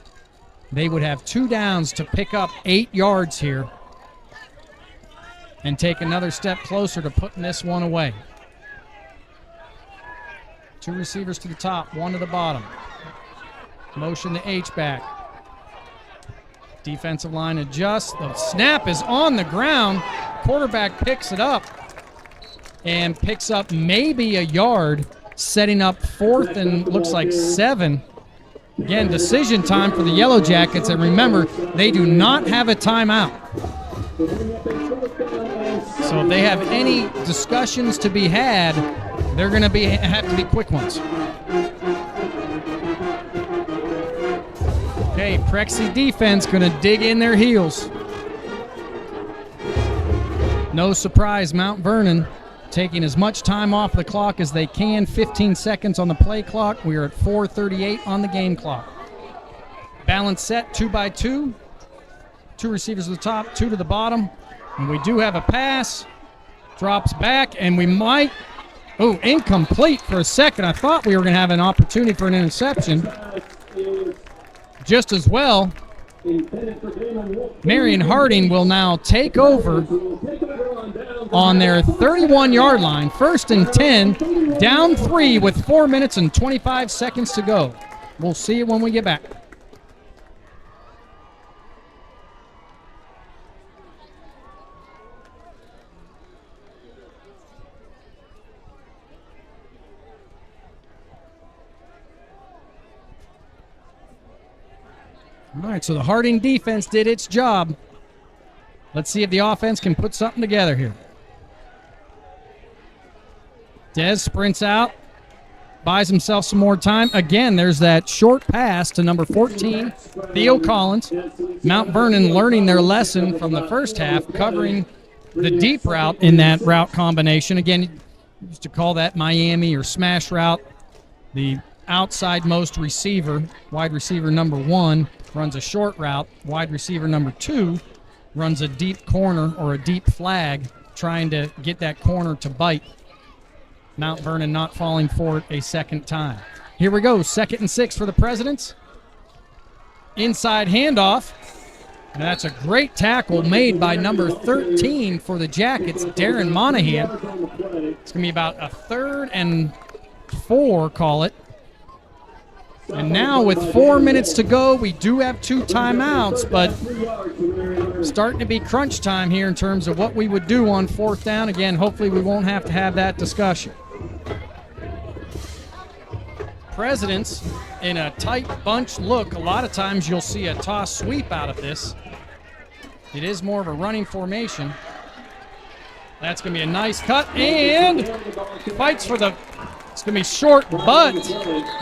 they would have 2 downs to pick up 8 yards here and take another step closer to putting this one away. 2 receivers to the top, 1 to the bottom. Motion the H-back. Defensive line adjusts. The snap is on the ground. Quarterback picks it up and picks up maybe a yard, setting up 4th and looks like 7. Again, decision time for the Yellow Jackets, and remember, they do not have a timeout. So if they have any discussions to be had, they're going to have to be quick ones. Okay, Prexy defense going to dig in their heels. No surprise, Mount Vernon taking as much time off the clock as they can. 15 seconds on the play clock. We are at 4:38 on the game clock. Balance set, 2 by 2. 2 receivers to the top, 2 to the bottom. And we do have a pass. Drops back, and we might... Oh, incomplete for a second. I thought we were going to have an opportunity for an interception. Just as well, Marion Harding will now take over on their 31-yard line. 1st and 10, down 3 with 4 minutes and 25 seconds to go. We'll see you when we get back. All right, so the Harding defense did its job. Let's see if the offense can put something together here. Dez sprints out, buys himself some more time. Again, there's that short pass to number 14, Theo Collins. Mount Vernon learning their lesson from the first half, covering the deep route in that route combination. Again, used to call that Miami or smash route. The outside most receiver, wide receiver number 1, runs a short route. Wide receiver number 2 runs a deep corner or a deep flag, trying to get that corner to bite. Mount Vernon not falling for it a second time. Here we go, 2nd and 6 for the Presidents. Inside handoff. And that's a great tackle made by number 13 for the Jackets, Darren Monahan. It's going to be about a 3rd and 4, call it. And now with 4 minutes to go, we do have 2 timeouts, but starting to be crunch time here in terms of what we would do on 4th down. Again, hopefully we won't have to have that discussion. Presidents in a tight bunch look. A lot of times you'll see a toss sweep out of this. It is more of a running formation. That's going to be a nice cut, and fights for the... It's going to be short, but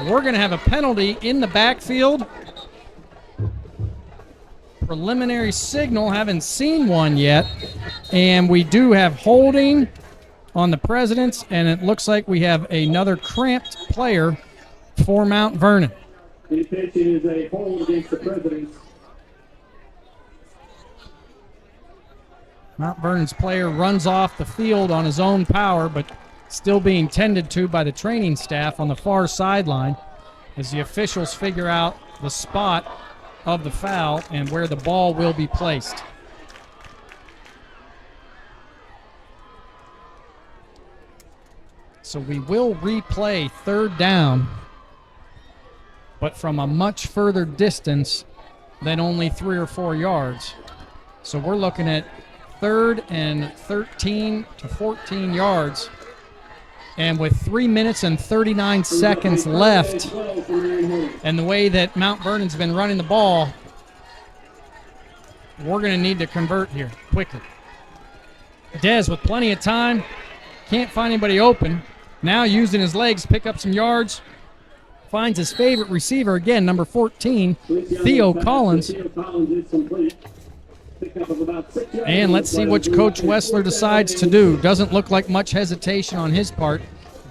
we're going to have a penalty in the backfield. Preliminary signal, haven't seen one yet. And we do have holding on the Presidents, and it looks like we have another cramped player for Mount Vernon. The intention is a hold against the Presidents. Mount Vernon's player runs off the field on his own power, but still being tended to by the training staff on the far sideline as the officials figure out the spot of the foul and where the ball will be placed. So we will replay 3rd down, but from a much further distance than only 3 or 4 yards. So we're looking at 3rd and 13 to 14 yards. And with 3 minutes and 39 seconds left, and the way that Mount Vernon's been running the ball, we're going to need to convert here quickly. Dez with plenty of time, can't find anybody open. Now using his legs to pick up some yards, finds his favorite receiver again, number 14, Theo Collins. And let's see what Coach Wessler decides to do. Doesn't look like much hesitation on his part.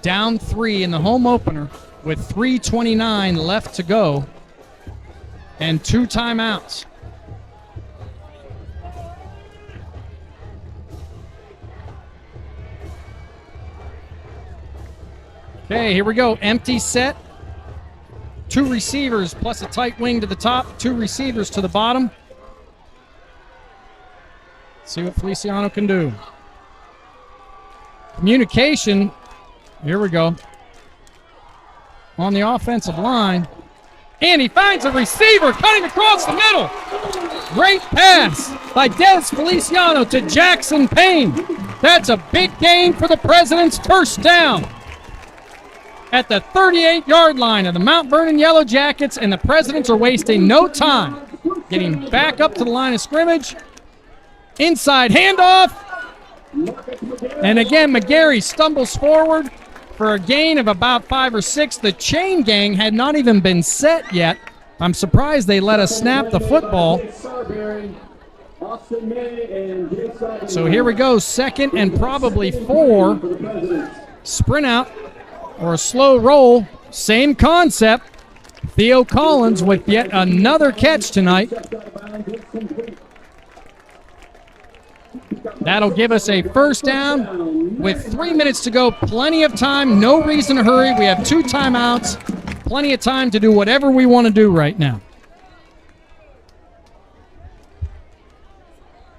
Down 3 in the home opener with 3:29 left to go and 2 timeouts. Okay, here we go. Empty set. 2 receivers plus a tight wing to the top, 2 receivers to the bottom. See what Feliciano can do. Communication. Here we go. On the offensive line. And he finds a receiver cutting across the middle. Great pass by Dez Feliciano to Jackson Payne. That's a big gain for the Presidents. First down at the 38-yard line of the Mount Vernon Yellow Jackets, and the Presidents are wasting no time getting back up to the line of scrimmage. Inside handoff. And again, McGarry stumbles forward for a gain of about 5 or 6. The chain gang had not even been set yet. I'm surprised they let us snap the football. So here we go, 2nd and probably 4. Sprint out or a slow roll. Same concept. Theo Collins with yet another catch tonight. That'll give us a first down with 3 minutes to go. Plenty of time, no reason to hurry. We have 2 timeouts, plenty of time to do whatever we want to do right now.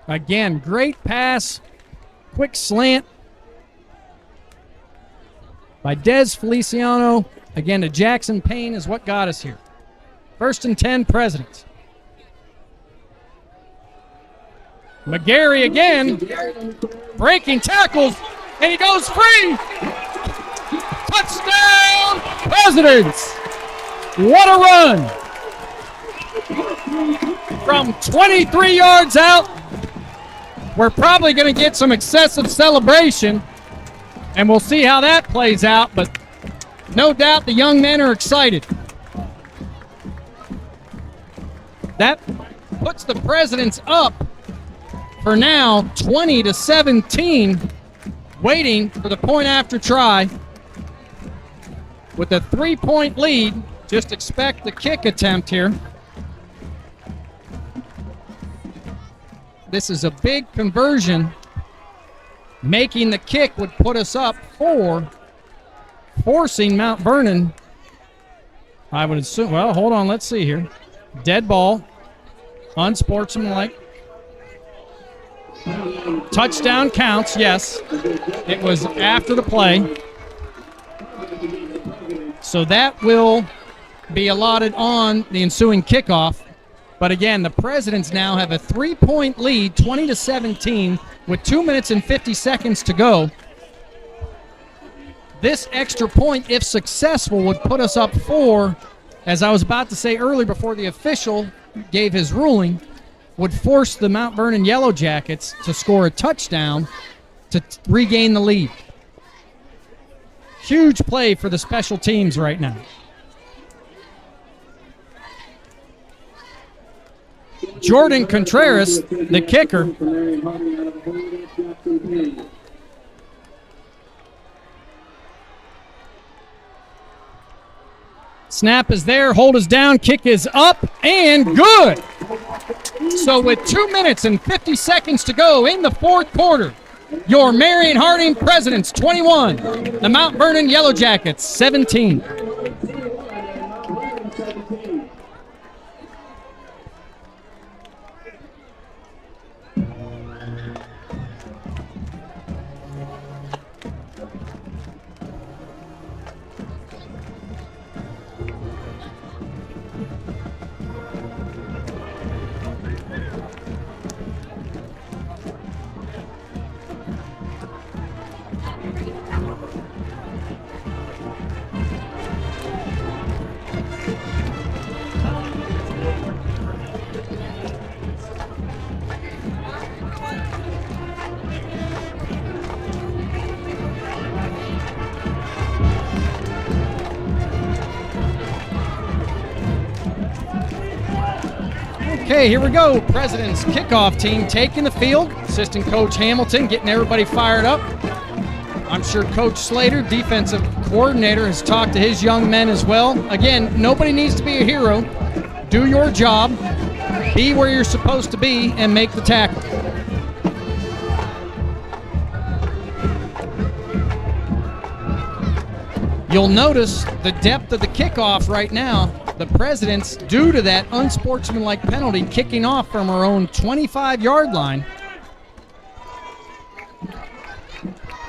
Again, great pass, quick slant by Dez Feliciano. Again, to Jackson Payne is what got us here. 1st and 10, Presidents. McGarry again, breaking tackles, and he goes free. Touchdown, Presidents. What a run. from 23 yards out. We're probably going to get some excessive celebration, and we'll see how that plays out, but no doubt the young men are excited. That puts the Presidents up for now 20-17, waiting for the point after try. With a 3-point lead, just expect the kick attempt here. This is a big conversion. Making the kick would put us up 4, forcing Mount Vernon, I would assume, well, hold on, let's see here. Dead ball, unsportsmanlike. Touchdown counts, yes. It was after the play. So that will be allotted on the ensuing kickoff. But again, the Presidents now have a 3-point lead, 20-17, with 2 minutes and 50 seconds to go. This extra point, if successful, would put us up 4, as I was about to say earlier before the official gave his ruling, would force the Mount Vernon Yellow Jackets to score a touchdown to regain the lead. Huge play for the special teams right now. Jordan Contreras, the kicker. Snap is there, hold is down, kick is up, and good. So with 2 minutes and 50 seconds to go in the fourth quarter, your Marion Harding Presidents 21, the Mount Vernon Yellow Jackets 17. Okay, here we go. President's kickoff team taking the field. Assistant Coach Hamilton getting everybody fired up. I'm sure Coach Slater, defensive coordinator, has talked to his young men as well. Again, nobody needs to be a hero. Do your job, be where you're supposed to be, and make the tackle. You'll notice the depth of the kickoff right now. The Presidents, due to that unsportsmanlike penalty, kicking off from our own 25-yard line,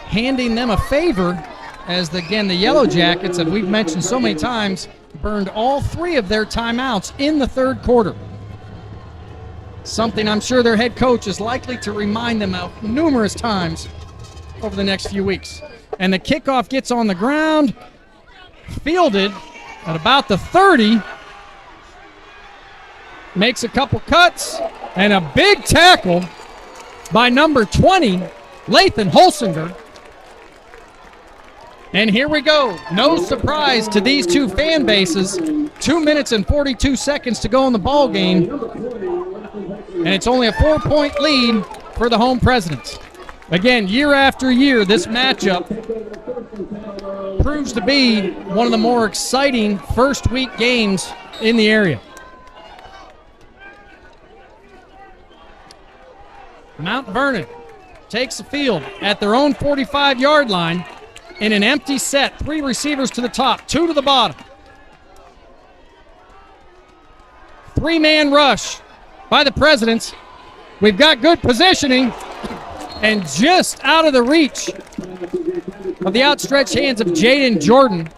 handing them a favor as, again, the Yellow Jackets, as we've mentioned so many times, burned all 3 of their timeouts in the third quarter. Something I'm sure their head coach is likely to remind them of numerous times over the next few weeks. And the kickoff gets on the ground, fielded at about the 30, makes a couple cuts, and a big tackle by number 20, Lathan Holsinger. And here we go. No surprise to these two fan bases. 2 minutes and 42 seconds to go in the ball game, and it's only a 4-point lead for the home Presidents. Again, year after year, this matchup proves to be one of the more exciting first-week games in the area. Mount Vernon takes the field at their own 45-yard line in an empty set. 3 receivers to the top, 2 to the bottom. 3-man rush by the Presidents. We've got good positioning, and just out of the reach of the outstretched hands of Jaden Jordan,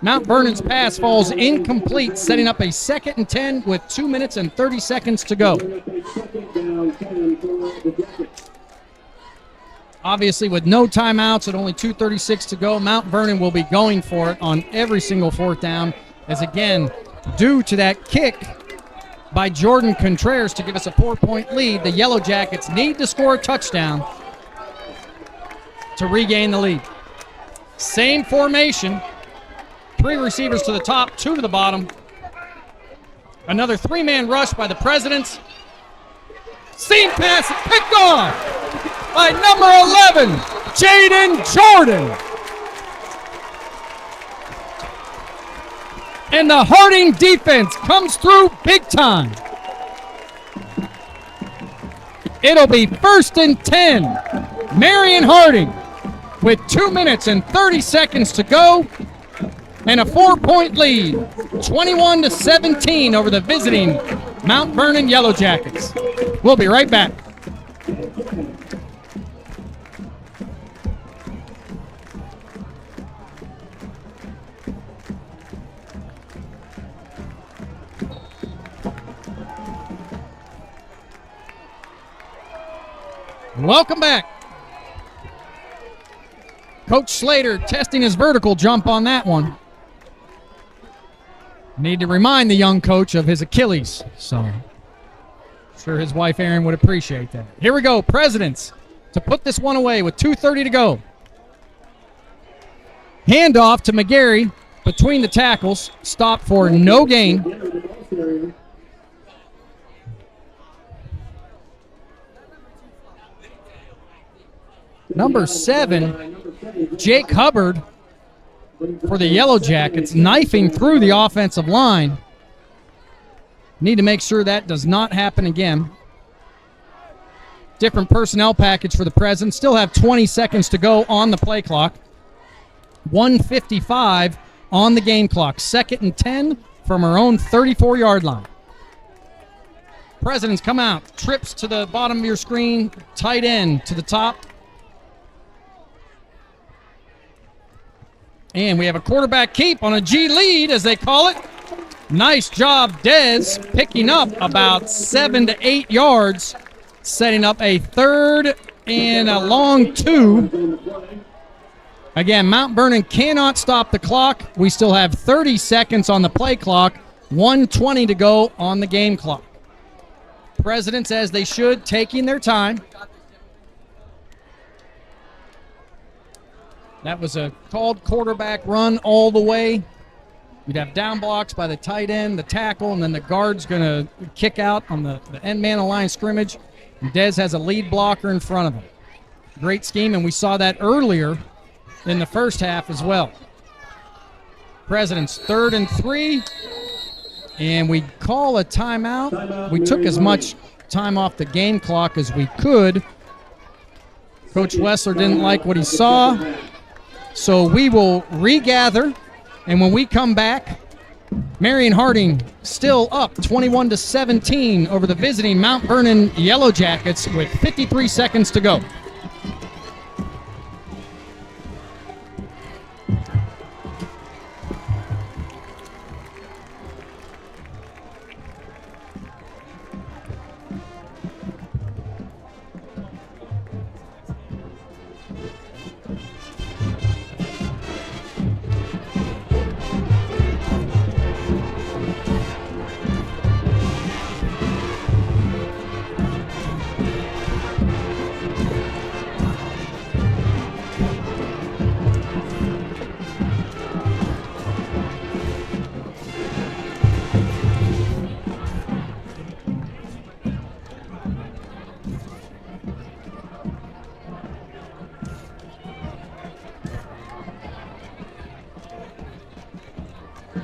Mount Vernon's pass falls incomplete, setting up a 2nd and 10 with 2 minutes and 30 seconds to go. Obviously, with no timeouts and only 2:36 to go, Mount Vernon will be going for it on every single 4th down, as again, due to that kick by Jordan Contreras to give us a 4-point lead. The Yellow Jackets need to score a touchdown to regain the lead. Same formation. 3 receivers to the top, 2 to the bottom. Another 3-man rush by the Presidents. Seam pass picked off by number 11, Jaden Jordan. And the Harding defense comes through big time. It'll be 1st and 10. Marion Harding with 2 minutes and 30 seconds to go and a 4-point lead, 21-17 over the visiting Mount Vernon Yellow Jackets. We'll be right back. Welcome back. Coach Slater testing his vertical jump on that one. Need to remind the young coach of his Achilles, so I'm sure his wife Erin would appreciate that. Here we go, Presidents to put this one away with 2:30 to go. Handoff to McGarry between the tackles, stop for no gain. Number 7, Jake Hubbard for the Yellow Jackets, knifing through the offensive line. Need to make sure that does not happen again. Different personnel package for the Presidents. Still have 20 seconds to go on the play clock. 1:55 on the game clock. 2nd and 10 from our own 34-yard line. Presidents come out. Trips to the bottom of your screen. Tight end to the top. And we have a quarterback keep on a G lead, as they call it. Nice job, Dez, picking up about 7 to 8 yards, setting up a 3rd and a long 2. Again, Mount Vernon cannot stop the clock. We still have 30 seconds on the play clock, 1:20 to go on the game clock. Presidents, as they should, taking their time. That was a called quarterback run all the way. You'd have down blocks by the tight end, the tackle, and then the guard's going to kick out on the end man of line scrimmage. And Dez has a lead blocker in front of him. Great scheme, and we saw that earlier in the first half as well. Presidents 3rd and 3, and we call a timeout. We took as much time off the game clock as we could. Coach Wessler didn't like what he saw. So we will regather, and when we come back, Marion Harding still up 21-17 over the visiting Mount Vernon Yellow Jackets with 53 seconds to go.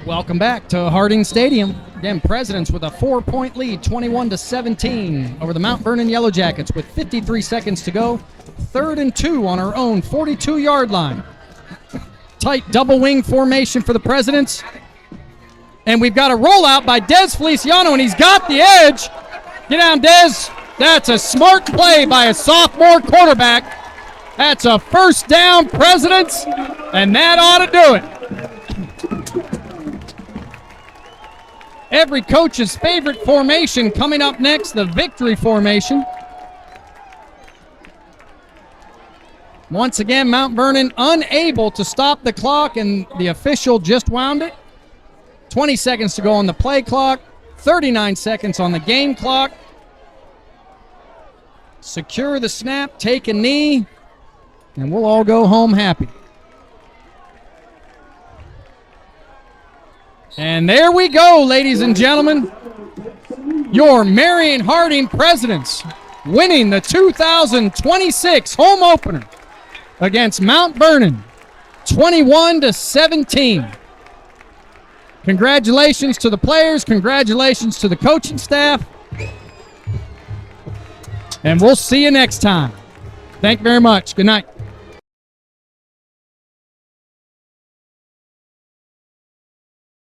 Welcome back to Harding Stadium. Again, Presidents with a 4-point lead, 21-17 over the Mount Vernon Yellow Jackets with 53 seconds to go. 3rd and 2 on our own 42-yard line. Tight double wing formation for the Presidents. And we've got a rollout by Dez Feliciano, and he's got the edge. Get down, Dez. That's a smart play by a sophomore quarterback. That's a 1st down, Presidents, and that ought to do it. Every coach's favorite formation coming up next, the victory formation. Once again, Mount Vernon unable to stop the clock, and the official just wound it. 20 seconds to go on the play clock. 39 seconds on the game clock. Secure the snap, take a knee, and we'll all go home happy. And there we go, ladies and gentlemen. Your Marion Harding Presidents winning the 2026 home opener against Mount Vernon, 21-17. Congratulations to the players. Congratulations to the coaching staff. And we'll see you next time. Thank you very much. Good night.